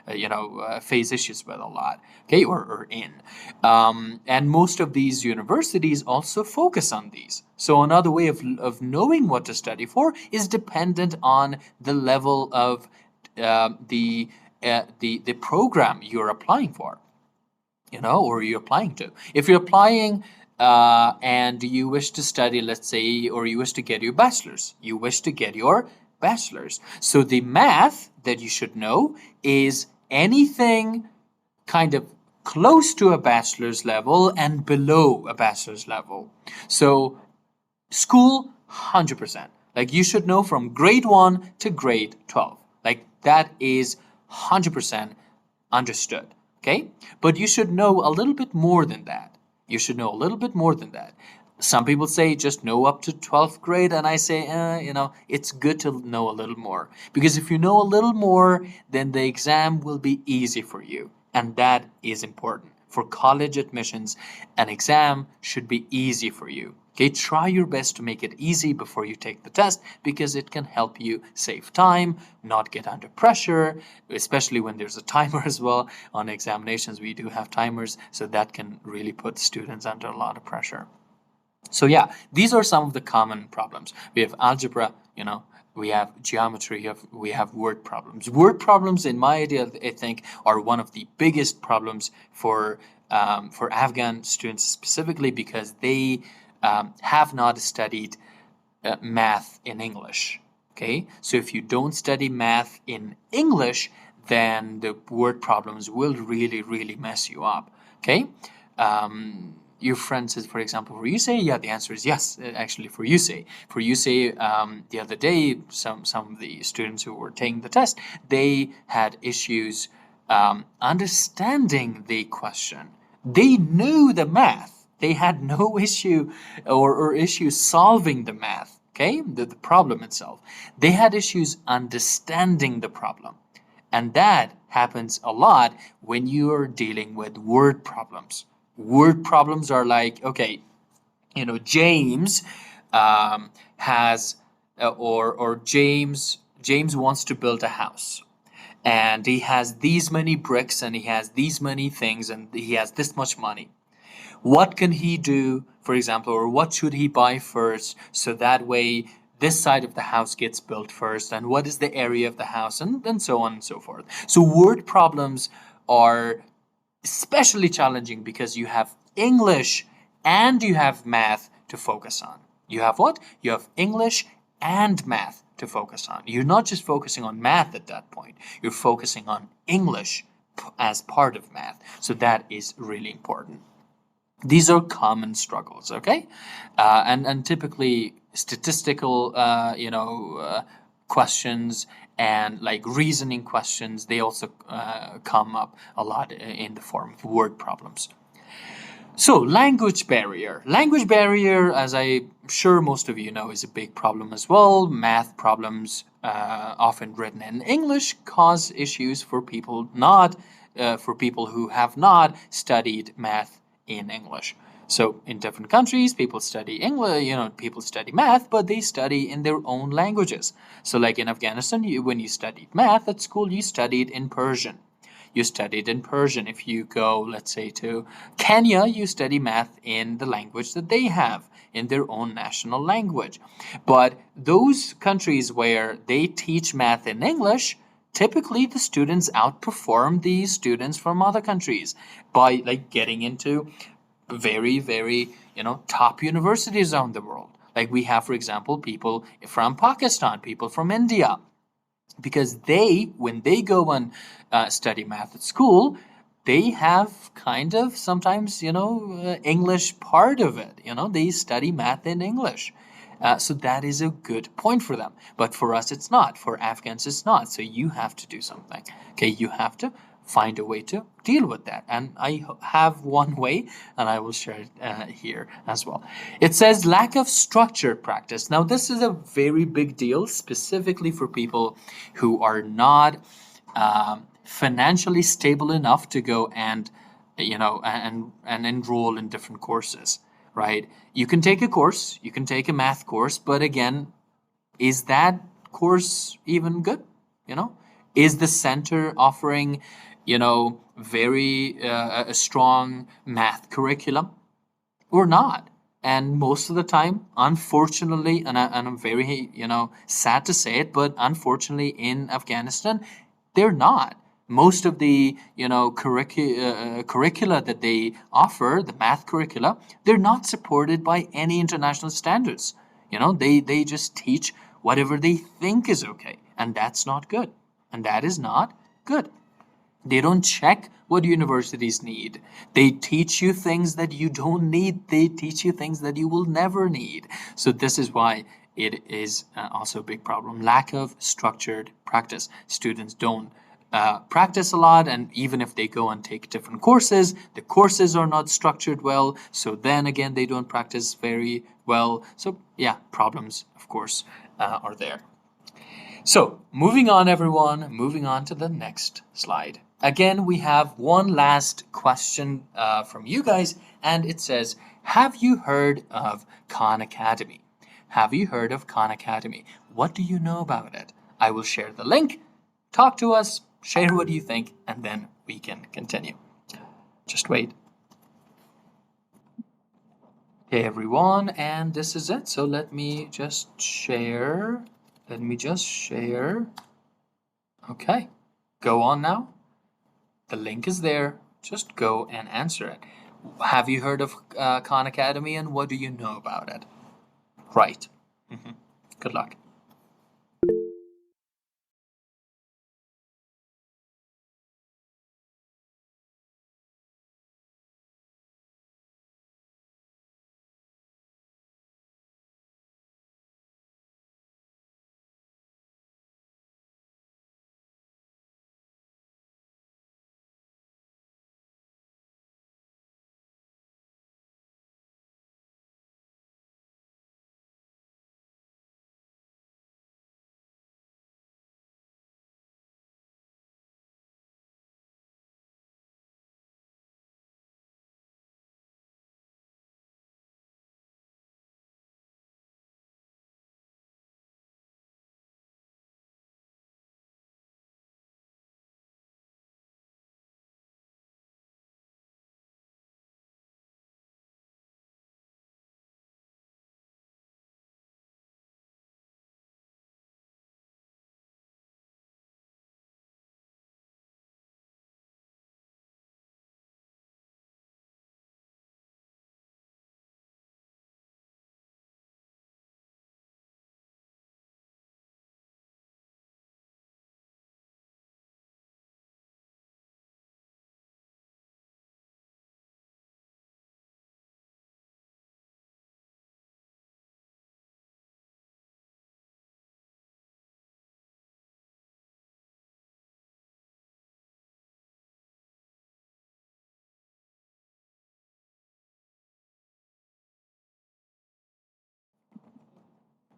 with a lot, okay, or in. And most of these universities also focus on these. So another way of knowing what to study for is dependent on the level of the program you're applying for, or you're applying to. If you're applying and you wish to study, let's say, or you wish to get your bachelor's, bachelor's. So the math that you should know is anything kind of close to a bachelor's level and below a bachelor's level. So school, 100%. Like you should know from grade 1 to grade 12. Like that is 100% understood. Okay? But you should know a little bit more than that. You should know a little bit more than that. Some people say just know up to 12th grade, and I say, it's good to know a little more. Because if you know a little more, then the exam will be easy for you. And that is important. For college admissions, an exam should be easy for you. Okay, try your best to make it easy before you take the test because it can help you save time, not get under pressure, especially when there's a timer as well. On examinations, we do have timers, so that can really put students under a lot of pressure. So yeah, these are some of the common problems. We have algebra, we have geometry, we have word problems. Word problems, in my idea, I think, are one of the biggest problems for Afghan students specifically because they have not studied math in English. Okay, so if you don't study math in English, then the word problems will really, really mess you up. Okay. Your friend says, for example, for USAE, yeah, the answer is yes, actually, for USAE. For USAE, the other day, some of the students who were taking the test, they had issues understanding the question. They knew the math. They had no issue or issue solving the math, okay, the problem itself. They had issues understanding the problem. And that happens a lot when you are dealing with word problems. Word problems are like, okay, James has or James wants to build a house, and he has these many bricks and he has these many things and he has this much money. What can he do, for example, or what should he buy first so that way this side of the house gets built first, and what is the area of the house, and so on and so forth. So word problems are especially challenging because you have English and you have math to focus on. You have what? You have English and math to focus on. You're not just focusing on math at that point. You're focusing on English as part of math. So that is really important. These are common struggles, okay? And typically statistical, questions and like reasoning questions, they also come up a lot in the form of word problems. So language barrier. Language barrier, as I'm sure most of you know, is a big problem as well. Math problems, often written in English, cause issues for people who have not studied math in English. So in different countries, people study English, people study math, but they study in their own languages. So like in Afghanistan, when you studied math at school, you studied in Persian. You studied in Persian. If you go, let's say, to Kenya, you study math in the language that they have, in their own national language. But those countries where they teach math in English, typically the students outperform the students from other countries by like getting into very, very, top universities around the world. Like we have, for example, people from Pakistan, people from India, because when they go and study math at school, they have kind of sometimes, English part of it. They study math in English. So that is a good point for them. But for us, it's not. For Afghans, it's not. So you have to do something. Okay, you have to find a way to deal with that. And I have one way, and I will share it here as well. It says lack of structured practice. Now, this is a very big deal, specifically for people who are not financially stable enough to go and enroll in different courses, right? You can take a course, you can take a math course, but again, is that course even good? Is the center offering very a strong math curriculum or not? And most of the time, unfortunately, and I'm very sad to say it, but unfortunately in Afghanistan, they're not. Most of the curricula that they offer, the math curricula, they're not supported by any international standards. They just teach whatever they think is okay. And that's not good. And that is not good. They don't check what universities need. They teach you things that you don't need. They teach you things that you will never need. So this is why it is also a big problem. Lack of structured practice. Students don't practice a lot, and even if they go and take different courses, the courses are not structured well. So then again, they don't practice very well. So yeah, problems, of course, are there. So moving on, everyone, moving on to the next slide. Again, we have one last question from you guys, and it says, have you heard of Khan Academy? Have you heard of Khan Academy? What do you know about it? I will share the link. Talk to us, share what you think, and then we can continue. Just wait. Okay, everyone, and this is it. So let me just share. Okay, go on now. The link is there. Just go and answer it. Have you heard of Khan Academy, and what do you know about it? Right. Good luck.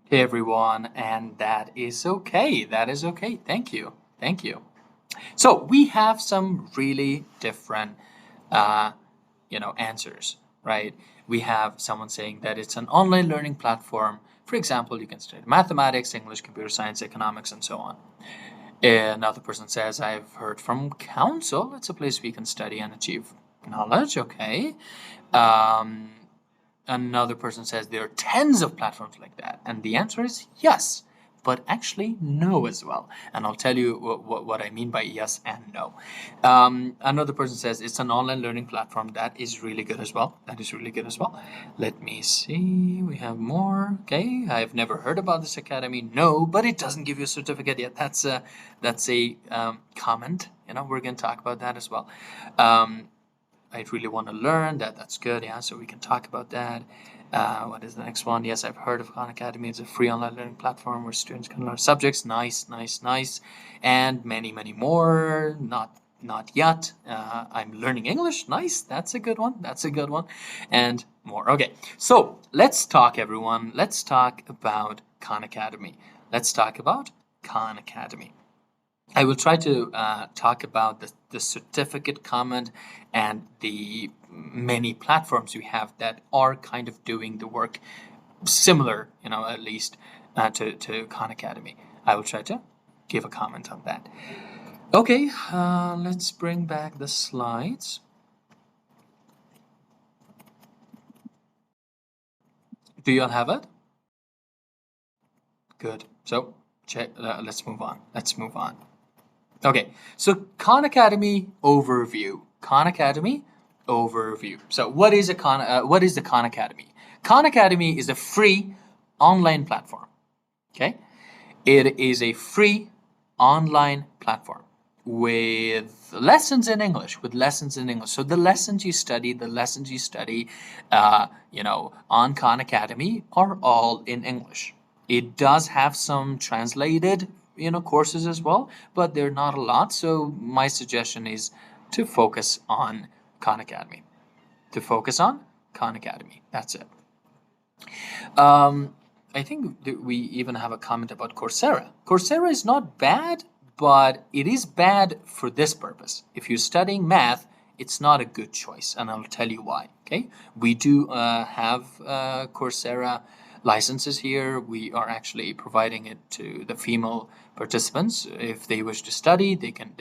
Hey everyone, and that is okay. That is okay. Thank you. Thank you. So we have some really different, answers, right? We have someone saying that it's an online learning platform. For example, you can study mathematics, English, computer science, economics, and so on. Another person says, I've heard from Council. It's a place we can study and achieve knowledge. Okay. Another person says there are tens of platforms like that. And the answer is yes, but actually no as well. And I'll tell you what I mean by yes and no. Another person says it's an online learning platform. That is really good as well. Let me see. We have more. Okay. I've never heard about this academy. No, but it doesn't give you a certificate yet. That's a comment. We're going to talk about that as well. I really want to learn that. That's good. Yeah, so we can talk about that. What is the next one? Yes, I've heard of Khan Academy. It's a free online learning platform where students can learn subjects. Nice. And many more. Not yet. I'm learning English. Nice. That's a good one. And more. Okay. So let's talk, everyone. Let's talk about Khan Academy. I will try to talk about the certificate comment and the many platforms we have that are kind of doing the work similar, at least to Khan Academy. I will try to give a comment on that. Okay, let's bring back the slides. Do you all have it? Good. So let's move on. Okay, so Khan Academy overview. So what is the Khan Academy? Khan Academy is a free online platform. Okay, It is a free online platform with lessons in English, So the lessons you study, on Khan Academy are all in English. It does have some translated, courses as well, but they're not a lot. So my suggestion is to focus on Khan Academy. That's it. I think that we even have a comment about Coursera. Coursera is not bad, but it is bad for this purpose. If you're studying math, it's not a good choice, and I'll tell you why. Okay, we do have Coursera licenses here. We are actually providing it to the female participants. If they wish to study, they can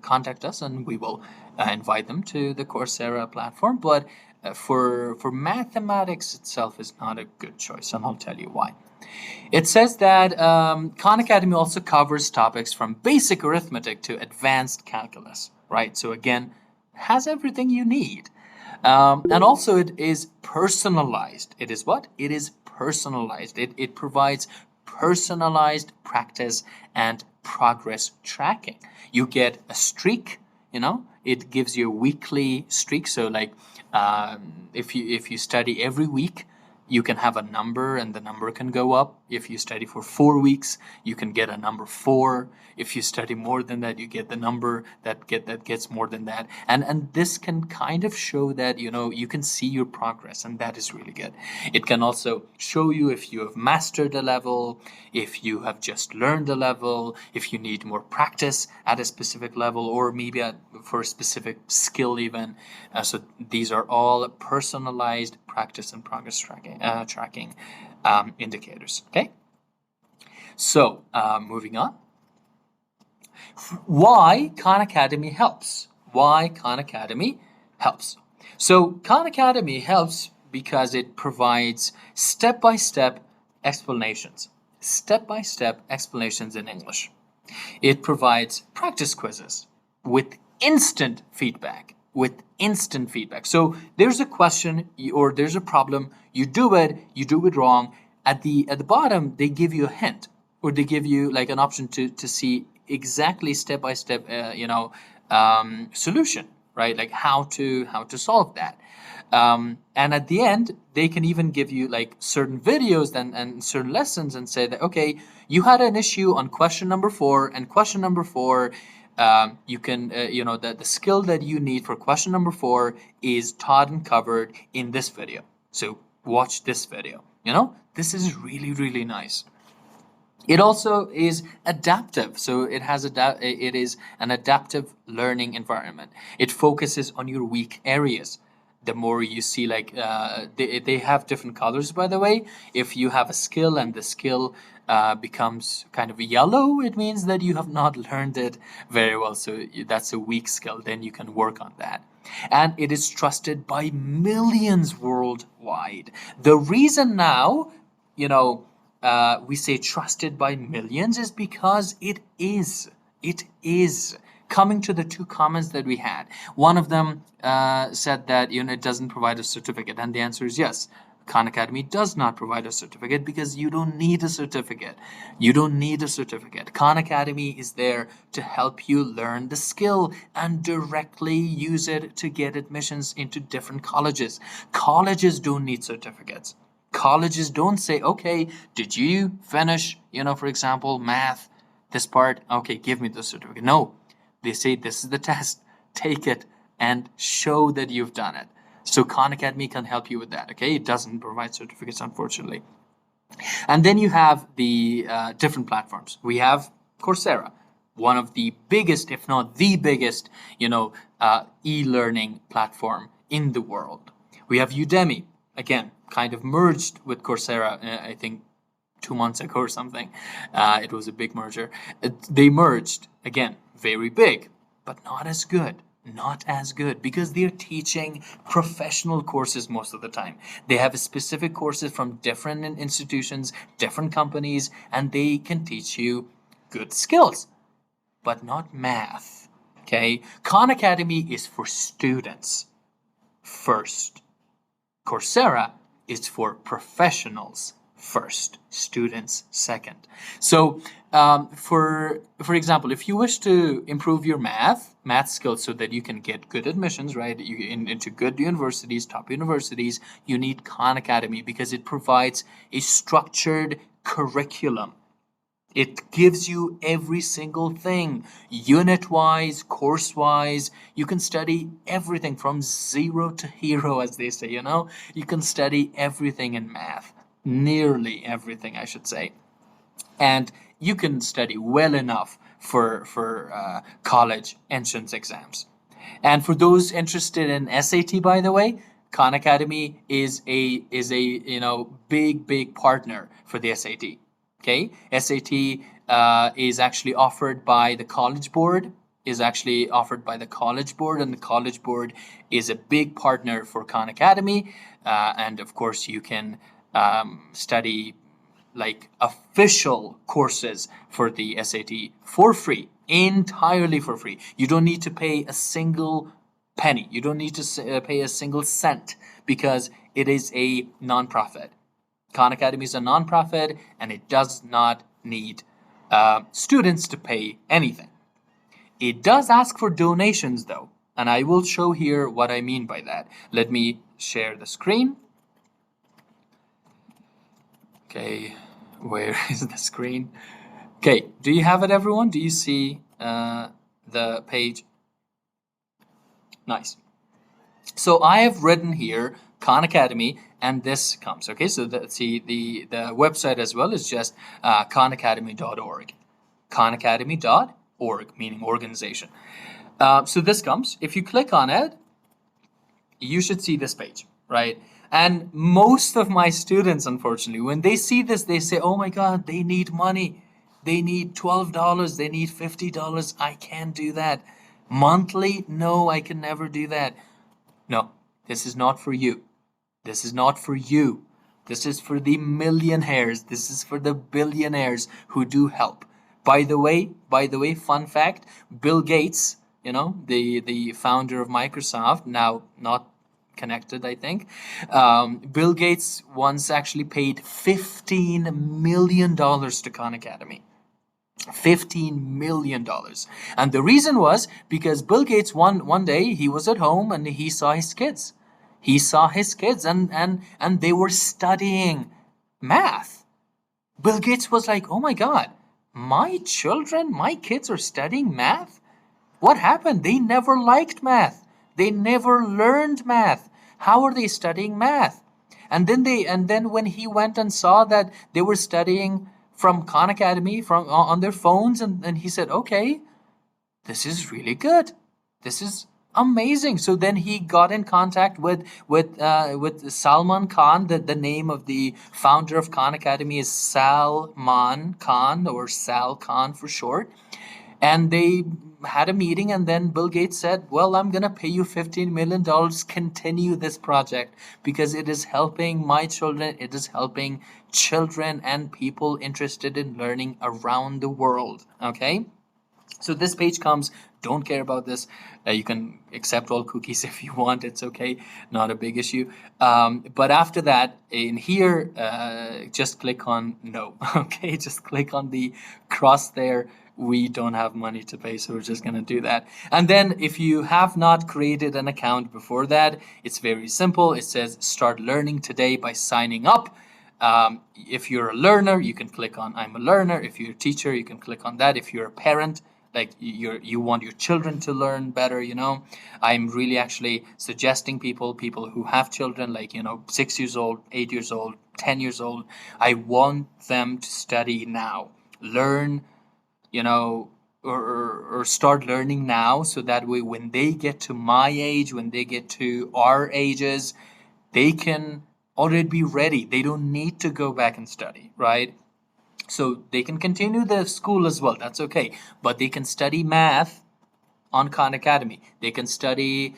contact us, and we will invite them to the Coursera platform. But for mathematics itself is not a good choice, and I'll tell you why. It says that Khan Academy also covers topics from basic arithmetic to advanced calculus, right? So again, has everything you need. And also it is personalized. It is what? It is personalized. It provides personalized practice and progress tracking. You get a streak, it gives you a weekly streak. So like if you study every week, you can have a number and the number can go up. If you study for 4 weeks, you can get a number 4. If you study more than that, you get the number that gets more than that. And this can kind of show that, you can see your progress, and that is really good. It can also show you if you have mastered a level, if you have just learned a level, if you need more practice at a specific level, or maybe for a specific skill even. So these are all personalized practice and progress tracking indicators. Okay. So moving on. Why Khan Academy helps? So Khan Academy helps because it provides step-by-step explanations in English. It provides practice quizzes with instant feedback. So there's a question or there's a problem, you do it wrong. At the bottom, they give you a hint, or they give you like an option to see exactly step-by-step solution, right? Like how to solve that. And at the end, they can even give you like certain videos and certain lessons and say that, okay, you had an issue on question number 4, and question number 4, you can, the skill that you need for question number 4 is taught and covered in this video. So watch this video. This is really, really nice. It also is adaptive. So it is an adaptive learning environment. It focuses on your weak areas. The more you see, like they have different colors, by the way. If you have a skill and the skill becomes kind of yellow, it means that you have not learned it very well. So that's a weak skill. Then you can work on that. And it is trusted by millions worldwide. The reason now, we say trusted by millions is because it is. Coming to the 2 comments that we had, one of them said that it doesn't provide a certificate, and the answer is yes. Khan Academy does not provide a certificate because you don't need a certificate. Khan Academy is there to help you learn the skill and directly use it to get admissions into different colleges. Colleges don't need certificates. Colleges don't say, okay, did you finish, for example, math, this part? Okay, give me the certificate. No, they say this is the test. Take it and show that you've done it. So Khan Academy can help you with that. Okay, it doesn't provide certificates, unfortunately. And then you have the different platforms. We have Coursera, one of the biggest, if not the biggest, e-learning platform in the world. We have Udemy, again, kind of merged with Coursera, I think 2 months ago or something. It was a big merger. They merged, again, very big, but not as good. Because they're teaching professional courses most of the time. They have specific courses from different institutions, different companies, and they can teach you good skills, but not math. Okay? Khan Academy is for students first. Coursera is for professionals first, students second. So for example, if you wish to improve your math skills so that you can get good admissions, right, into good universities, top universities, you need Khan Academy because it provides a structured curriculum. It gives you every single thing, unit-wise, course-wise. You can study everything from zero to hero, as they say, you know? You can study everything in math. Nearly everything, I should say. And you can study well enough for college entrance exams. And for those interested in SAT, by the way, Khan Academy is a big partner for the SAT. Okay, SAT is actually offered by the College Board. And the College Board is a big partner for Khan Academy. And of course, you can study like official courses for the SAT for free, entirely for free. You don't need to pay a single penny. You don't need to pay a single cent because it is a nonprofit. Khan Academy is a nonprofit and it does not need students to pay anything. It does ask for donations though, and I will show here what I mean by that. Let me share the screen. Okay, where is the screen? Okay, do you have it, everyone? Do you see the page? Nice. So I have written here Khan Academy, and this comes. Okay, so the website as well is just khanacademy.org. khanacademy.org, meaning organization. So this comes. If you click on it, you should see this page, right? And most of my students, unfortunately, when they see this, they say, oh my God, they need money. They need $12. They need $50. I can't do that. Monthly? No, I can never do that. No, this is not for you. This is not for you. This is for the millionaires. This is for the billionaires who do help. By the way, fun fact, Bill Gates, you know, the founder of Microsoft, now not connected, I think. Bill Gates once actually paid $15 million to Khan Academy. $15 million. And the reason was because Bill Gates one day he was at home and he saw his kids. He saw his kids and they were studying math. Bill Gates was like, oh my God, my kids are studying math? What happened? They never liked math. They never learned math. How are they studying math? And then when he went and saw that they were studying from Khan Academy on their phones, and he said, okay, this is really good. This is amazing. So then he got in contact with Salman Khan. The name of the founder of Khan Academy is Salman Khan, or Sal Khan for short. And they had a meeting, and then Bill Gates said, well, I'm going to pay you $15 million, continue this project because it is helping my children. It is helping children and people interested in learning around the world. Okay. So this page comes, don't care about this. You can accept all cookies if you want. It's okay. Not a big issue. But after that, in here, just click on no. Okay. Just click on the cross there. We don't have money to pay, so we're just going to do that. And then if you have not created an account before that, it's very simple. It says start learning today by signing up. If you're a learner, you can click on I'm a learner. If you're a teacher, you can click on that. If you're a parent, like you want your children to learn better, you know, I'm really actually suggesting people who have children, like, 6 years old, 8 years old, 10 years old, I want them to study now, learn, or start learning now, so that way when they get to my age, when they get to our ages, they can already be ready. They don't need to go back and study, right? So they can continue their school as well. That's okay. But they can study math on Khan Academy. They can study,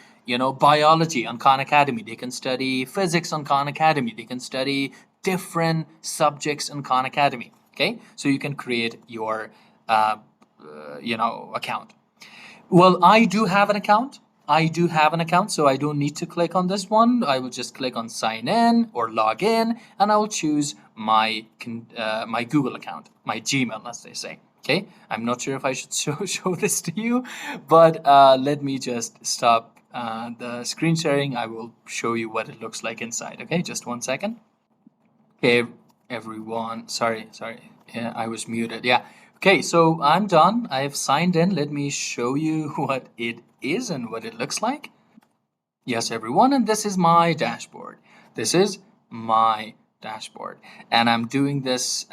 biology on Khan Academy. They can study physics on Khan Academy. They can study different subjects on Khan Academy. Okay. So you can create your, account. Well, I do have an account. I do have an account, so I don't need to click on this one. I will just click on sign in or log in, and I will choose my my Google account, my Gmail, as they say. Okay, I'm not sure if I should show this to you, but let me just stop the screen sharing. I will show you what it looks like inside. Okay, just 1 second. Okay, everyone. Sorry. Yeah, I was muted. Yeah. Okay, so I'm done. I have signed in. Let me show you what it is and what it looks like. Yes, everyone, and this is my dashboard. This is my dashboard. And I'm doing this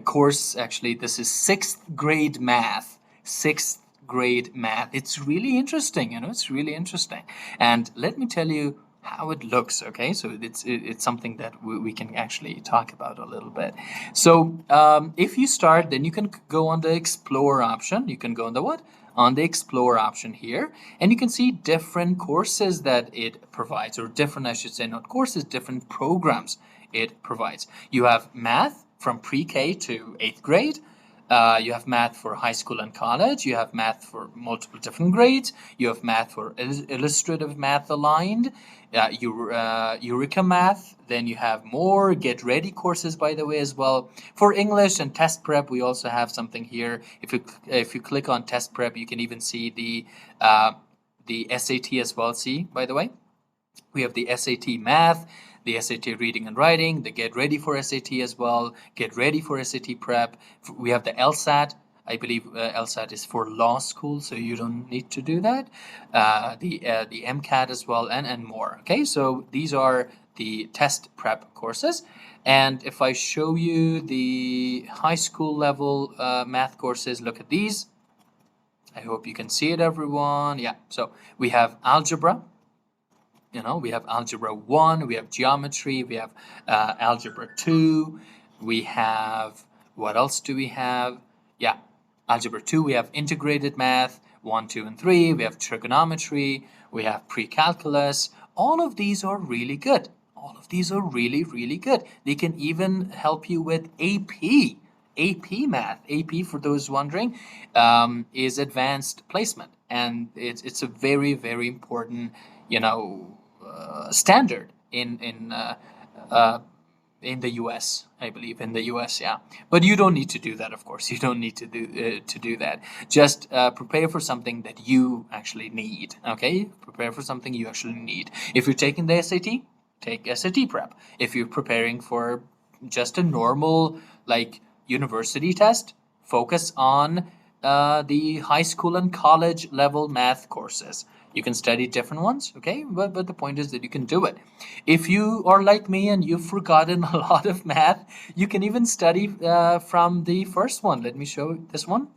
course, actually, this is 6th grade math. 6th grade math. It's really interesting, it's really interesting. And let me tell you how it looks, okay? So it's something that we can actually talk about a little bit. So if you start, then you can go on the Explore option. You can go on the what? On the Explore option here, and you can see different courses that it provides, or different, I should say, not courses, different programs it provides. You have math from pre-K to 8th grade. You have math for high school and college. You have math for multiple different grades. You have math for illustrative math aligned, Eureka math. Then you have more Get Ready courses, by the way, as well. For English and test prep, we also have something here. If you click on test prep, you can even see the SAT as well. See, by the way, we have the SAT math, the SAT reading and writing, the Get Ready for SAT as well, Get Ready for SAT prep. We have the LSAT. I believe LSAT is for law school, so you don't need to do that. The MCAT as well, and more. Okay, so these are the test prep courses. And if I show you the high school level math courses, look at these. I hope you can see it, everyone. Yeah, so we have algebra. We have algebra 1, we have geometry, we have algebra 2, we have, what else do we have? Yeah, algebra 2, we have integrated math, 1, 2, and 3, we have trigonometry, we have pre-calculus. All of these are really good. All of these are really, really good. They can even help you with AP. AP math. AP, for those wondering, is advanced placement, and it's a very, very important, standard in the U.S. I believe in the U.S. Yeah, but you don't need to do that. Of course, you don't need to do that. Just prepare for something that you actually need. Okay, prepare for something you actually need. If you're taking the SAT, take SAT prep. If you're preparing for just a normal university test, focus on the high school and college level math courses. You can study different ones, okay? But the point is that you can do it. If you are like me and you've forgotten a lot of math, you can even study from the first one. Let me show this one.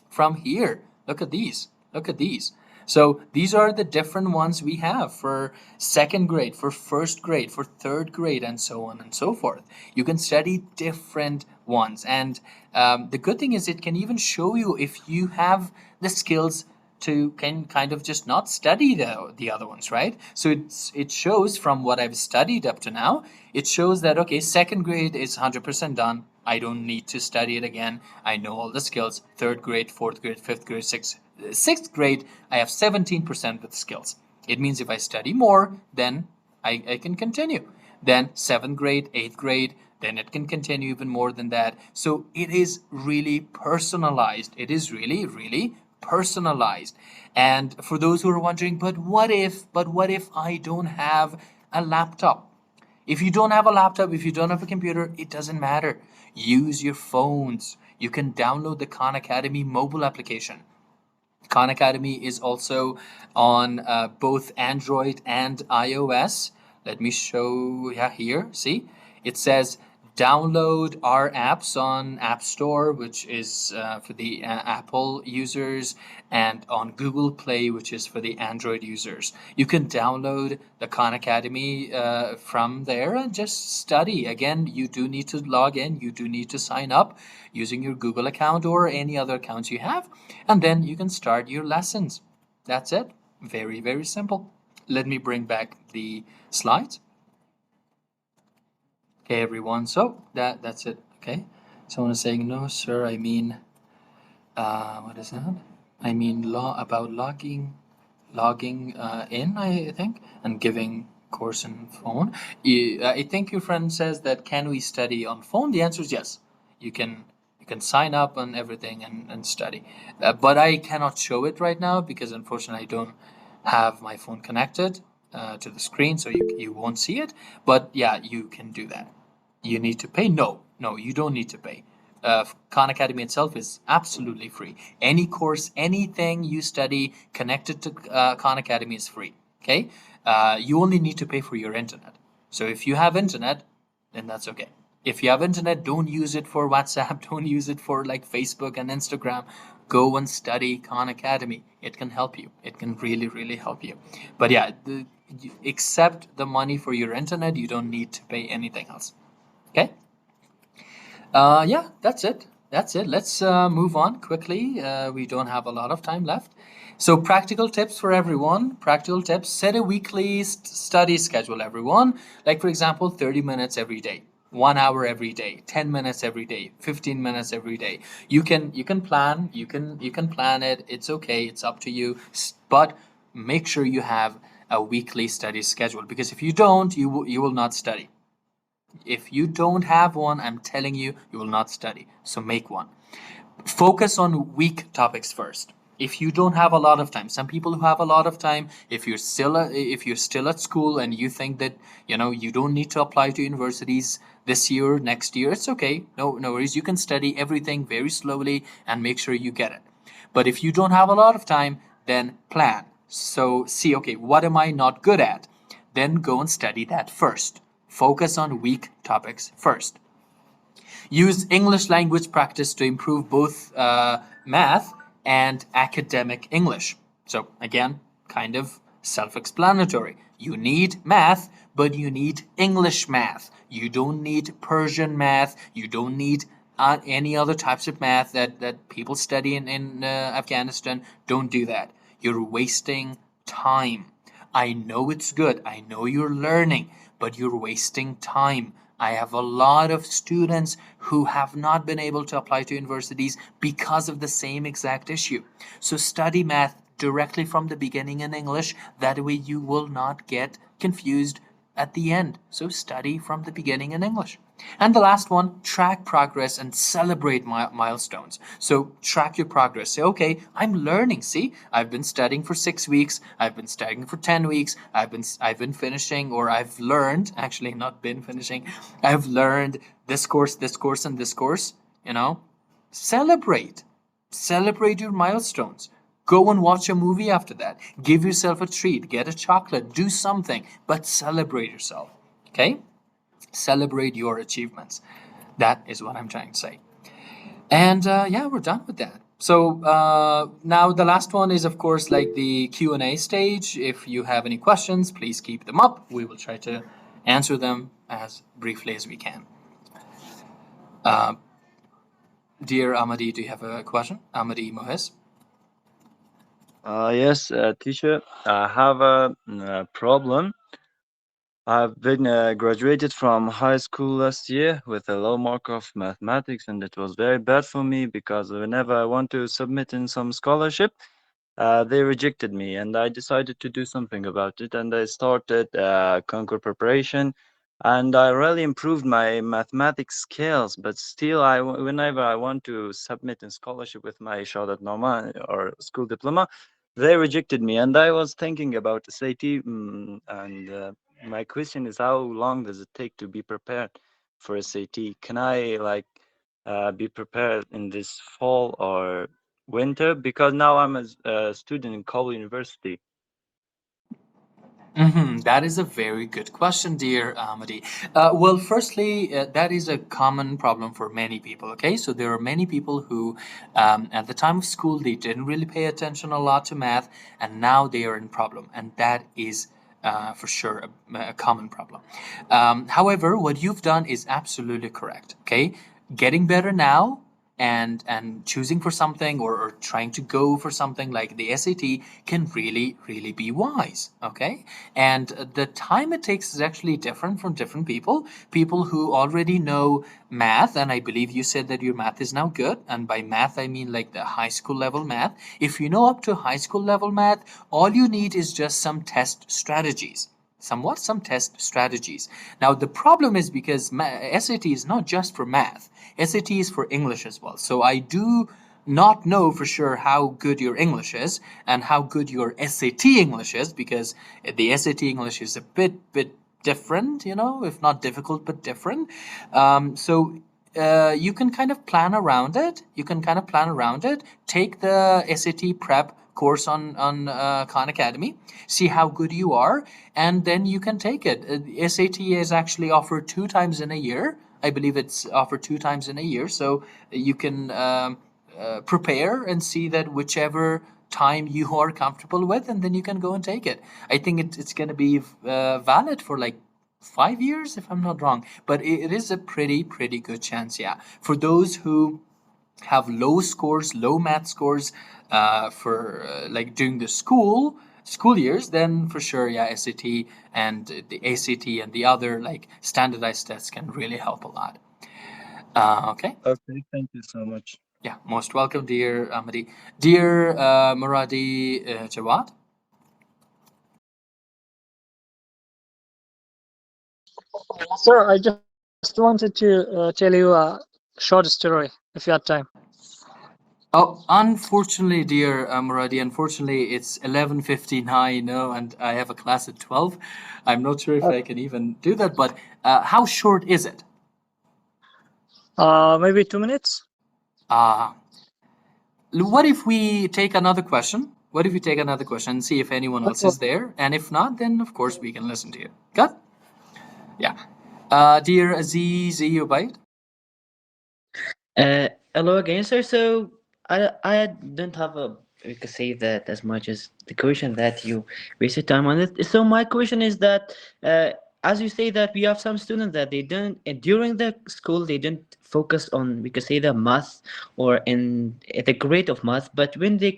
From here, look at these. Look at these. So these are the different ones we have for 2nd grade, for 1st grade, for 3rd grade, and so on and so forth. You can study different ones. And the good thing is it can even show you if you have the skills to kind of just not study the other ones, right? So it shows from what I've studied up to now, it shows that, okay, 2nd grade is 100% done. I don't need to study it again. I know all the skills. 3rd grade, 4th grade, 5th grade, 6th grade, I have 17% with skills. It means if I study more, then I can continue. Then 7th grade, 8th grade, then it can continue even more than that. So it is really personalized. It is really, really personalized. And for those who are wondering, but what if I don't have a laptop? If you don't have a laptop, if you don't have a computer, it doesn't matter. Use your phones. You can download the Khan Academy mobile application. Khan Academy is also on both Android and iOS. Let me show here. See, it says download our apps on App Store, which is for the Apple users, and on Google Play, which is for the Android users. You can download the Khan Academy from there and just study. Again, you do need to log in. You do need to sign up using your Google account or any other accounts you have, and then you can start your lessons. That's it. Very, very simple. Let me bring back the slides. Okay, everyone. So that's it. Okay. Someone is saying, no, sir, I mean, what is that? I mean, law about logging in, I think, and giving course in phone. I think your friend says that can we study on phone? The answer is yes. You can sign up on everything and study. But I cannot show it right now because unfortunately I don't have my phone connected to the screen, so you won't see it. But yeah, you can do that. You need to pay? No, you don't need to pay. Khan Academy itself is absolutely free. Any course, anything you study connected to Khan Academy is free. Okay, you only need to pay for your internet. So if you have internet, then that's okay. If you have internet, don't use it for WhatsApp. Don't use it for like Facebook and Instagram. Go and study Khan Academy. It can help you. It can really, really help you. But yeah, except the money for your internet, you don't need to pay anything else. Okay. Yeah, that's it. That's it. Let's move on quickly. We don't have a lot of time left. So practical tips for everyone. Practical tips. Set a weekly study schedule, everyone. Like for example, 30 minutes every day. 1 hour every day, 10 minutes every day, 15 minutes every day. You can plan, you can plan it. It's okay. It's up to you. But make sure you have a weekly study schedule because if you don't, you will not study. If you don't have one, I'm telling you, you will not study. So make one. Focus on weak topics first. If you don't have a lot of time, some people who have a lot of time, if you're still at school and you think that you don't need to apply to universities this year, next year, it's okay. No worries. You can study everything very slowly and make sure you get it. But if you don't have a lot of time, then plan. So see, okay, what am I not good at? Then go and study that first. Focus on weak topics first. Use English language practice to improve both math and academic English. So again, kind of self-explanatory. You need math, but you need English math. You don't need Persian math. You don't need any other types of math that people study in Afghanistan. Don't do that. You're wasting time. I know it's good. I know you're learning, but you're wasting time. I have a lot of students who have not been able to apply to universities because of the same exact issue. So study math directly from the beginning in English. That way you will not get confused at the end. So study from the beginning in English. And the last one, track progress and celebrate milestones. So track your progress. Say, okay, I'm learning. See, I've been studying for 6 weeks. I've been studying for 10 weeks. I've been finishing, or I've learned, actually not been finishing. I've learned this course, and this course, Celebrate your milestones. Go and watch a movie after that. Give yourself a treat. Get a chocolate. Do something, but celebrate yourself. Okay? Celebrate your achievements. That is what I'm trying to say. And yeah, we're done with that. So now the last one is, of course, like the Q&A stage. If you have any questions, please keep them up. We will try to answer them as briefly as we can. Dear Amadi, do you have a question? Amadi Mohes? Yes, teacher. I have a problem. I've been graduated from high school last year with a low mark of mathematics, and it was very bad for me because whenever I want to submit in some scholarship, they rejected me, and I decided to do something about it. And I started Concours preparation, and I really improved my mathematics skills. But still, whenever I want to submit in scholarship with my Shahadat Norma or school diploma, they rejected me. And I was thinking about SAT, and my question is, how long does it take to be prepared for SAT? Can I be prepared in this fall or winter? Because now I'm a student in Kabul University. That is a very good question, dear Amadi. Well, firstly, that is a common problem for many people. Okay, so there are many people who, at the time of school, they didn't really pay attention a lot to math, and now they are in problem, and that is for sure a common problem. However, what you've done is absolutely correct. Okay, getting better now and choosing for something or trying to go for something like the SAT can really be wise. Okay, and the time it takes is actually different from different people. People who already know math, and I believe you said that your math is now good, and by math I mean like the high school level math. If you know up to high school level math, all you need is just some test strategies. Some test strategies. Now the problem is because SAT is not just for math. SAT is for English as well. So I do not know for sure how good your English is and how good your SAT English is, because the SAT English is a bit different, you know, if not difficult, but different. You can kind of plan around it. Take the SAT prep course on Khan Academy, see how good you are, and then you can take it. SAT is actually offered 2 times in a year. I believe it's offered 2 times in a year, so you can prepare and see that whichever time you are comfortable with, and then you can go and take it. I think it's going to be valid for like 5 years, if I'm not wrong, but it is a pretty good chance, yeah, for those who have low math scores for like during the school years, then for sure, yeah, SAT and the ACT and the other like standardized tests can really help a lot. Okay, Thank you so much. yeah, most welcome, dear Ahmadi. Dear Muradi Jawad. Sir, I just wanted to tell you a short story, if you have time. Oh, unfortunately, dear Muradi, unfortunately, it's 11:59, no, and I have a class at 12. I'm not sure if I can even do that, but how short is it? Maybe 2 minutes. What if we take another question? What if we take another question and see if anyone else is there? And if not, then of course we can listen to you. Good? Yeah. Dear Aziz Ubaid. Hello again, sir. So I don't have we could say that as much as the question that you wasted time on it. So my question is that as you say that we have some students that they don't during the school they don't focus on, we could say, the math or in the grade of math, but when they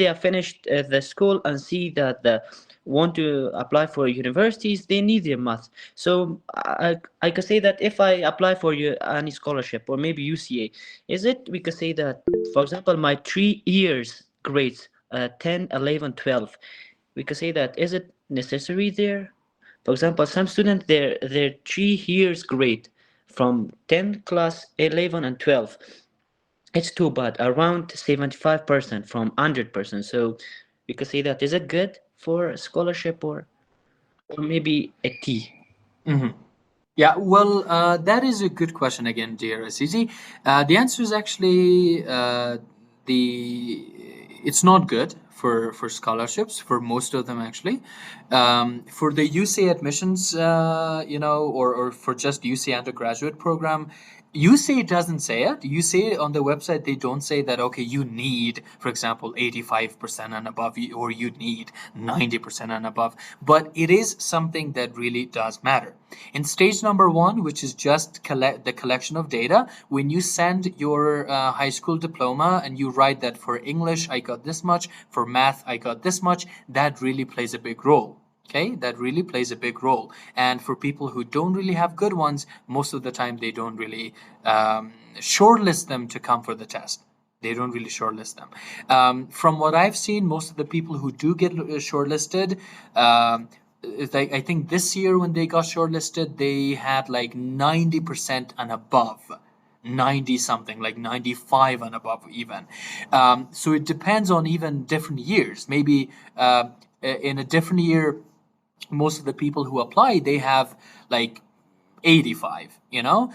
are finished the school and see that the want to apply for universities, they need their math. So I could say that if I apply for any scholarship or maybe UCA, is it, we could say that, for example, my 3 years grades, 10, 11, 12, we could say that, is it necessary there? For example, some students, their 3 years grade from 10 class, 11 and 12, it's too bad, around 75% from 100%. So we could say that, is it good for a scholarship or maybe a T? Mm-hmm. Yeah, well, that is a good question again, dear Azizi. The answer is actually it's not good for scholarships, for most of them actually. For the UCA admissions, or for just UCA undergraduate program, UCA doesn't say it. UCA on the website, they don't say that, okay, you need, for example, 85% and above, or you need 90% and above. But it is something that really does matter. In stage number 1, which is just the collection of data, when you send your high school diploma and you write that for English, I got this much, for math, I got this much, that really plays a big role. Okay, that really plays a big role. And for people who don't really have good ones, most of the time they don't really shortlist them to come for the test. They don't really shortlist them. From what I've seen, most of the people who do get shortlisted, I think this year when they got shortlisted, they had like 90% and above. 90 something, like 95 and above even. So it depends on even different years. Maybe in a different year, most of the people who apply, they have like 85,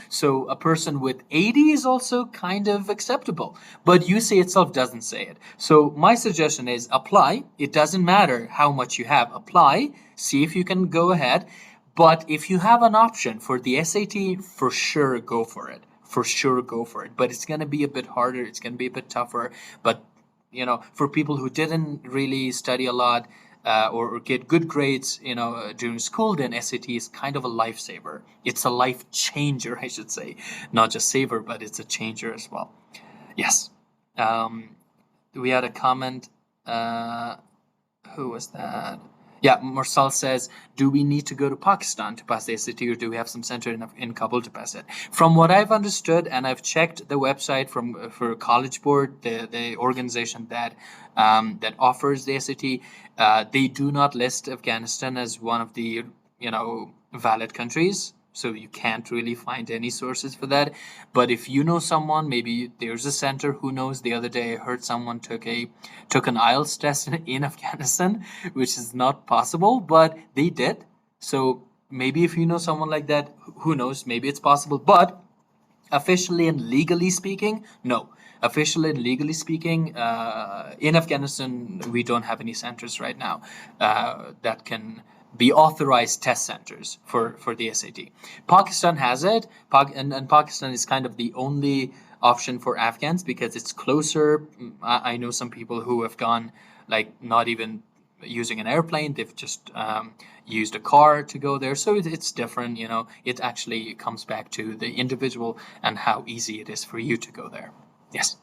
so a person with 80 is also kind of acceptable, but UCA itself doesn't say it. So my suggestion is apply. It doesn't matter how much you have. Apply, see if you can go ahead. But if you have an option for the SAT, for sure go for it. But it's going to be a bit harder, it's going to be a bit tougher. But for people who didn't really study a lot, or get good grades, during school, then SAT is kind of a lifesaver. It's a life changer, I should say. Not just saver, but it's a changer as well. Yes. We had a comment. Who was that? Yeah, Marcel says, do we need to go to Pakistan to pass the SAT, or do we have some center in Kabul to pass it? From what I've understood, and I've checked the website for College Board, the organization that offers the SAT, they do not list Afghanistan as one of the valid countries. So you can't really find any sources for that. But if you know someone, maybe there's a center, who knows. The other day I heard someone took an IELTS test in Afghanistan, which is not possible, but they did. So maybe if you know someone like that, who knows, maybe it's possible. But officially and legally speaking, no. Officially and legally speaking, in Afghanistan, we don't have any centers right now that can be authorized test centers for the SAT. Pakistan has it, and Pakistan is kind of the only option for Afghans because it's closer. I know some people who have gone, like, not even using an airplane, they've just used a car to go there. So it's different, it actually comes back to the individual and how easy it is for you to go there. Yes.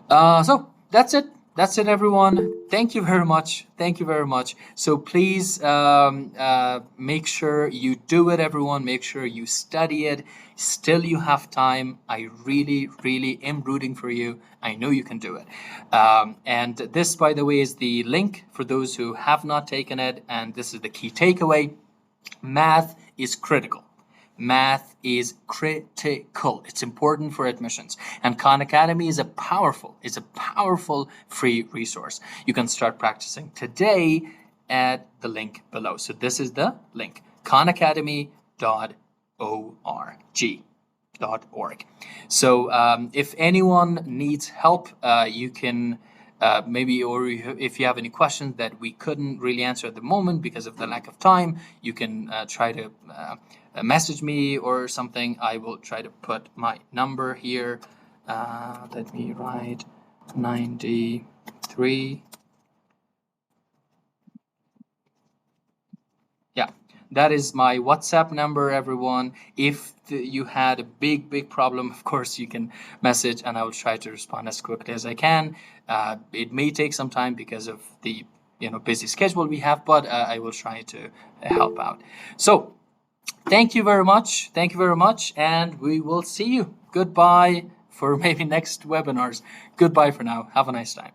So that's it. That's it, everyone. Thank you very much. Thank you very much. So please make sure you do it, everyone. Make sure you study it. Still, you have time. I really, really am rooting for you. I know you can do it. And this, by the way, is the link for those who have not taken it. And this is the key takeaway. Math is critical. Math is critical. It's important for admissions. And Khan Academy is a powerful free resource. You can start practicing today at the link below. So this is the link, khanacademy.org. So if anyone needs help, you can maybe, or if you have any questions that we couldn't really answer at the moment because of the lack of time, you can try to message me or something. I will try to put my number here. Let me write 93. Yeah, that is my WhatsApp number, everyone. If you had a big problem, of course, you can message and I will try to respond as quickly as I can. It may take some time because of the busy schedule we have, but I will try to help out. So thank you very much. Thank you very much. And we will see you. Goodbye for maybe next webinars. Goodbye for now. Have a nice time.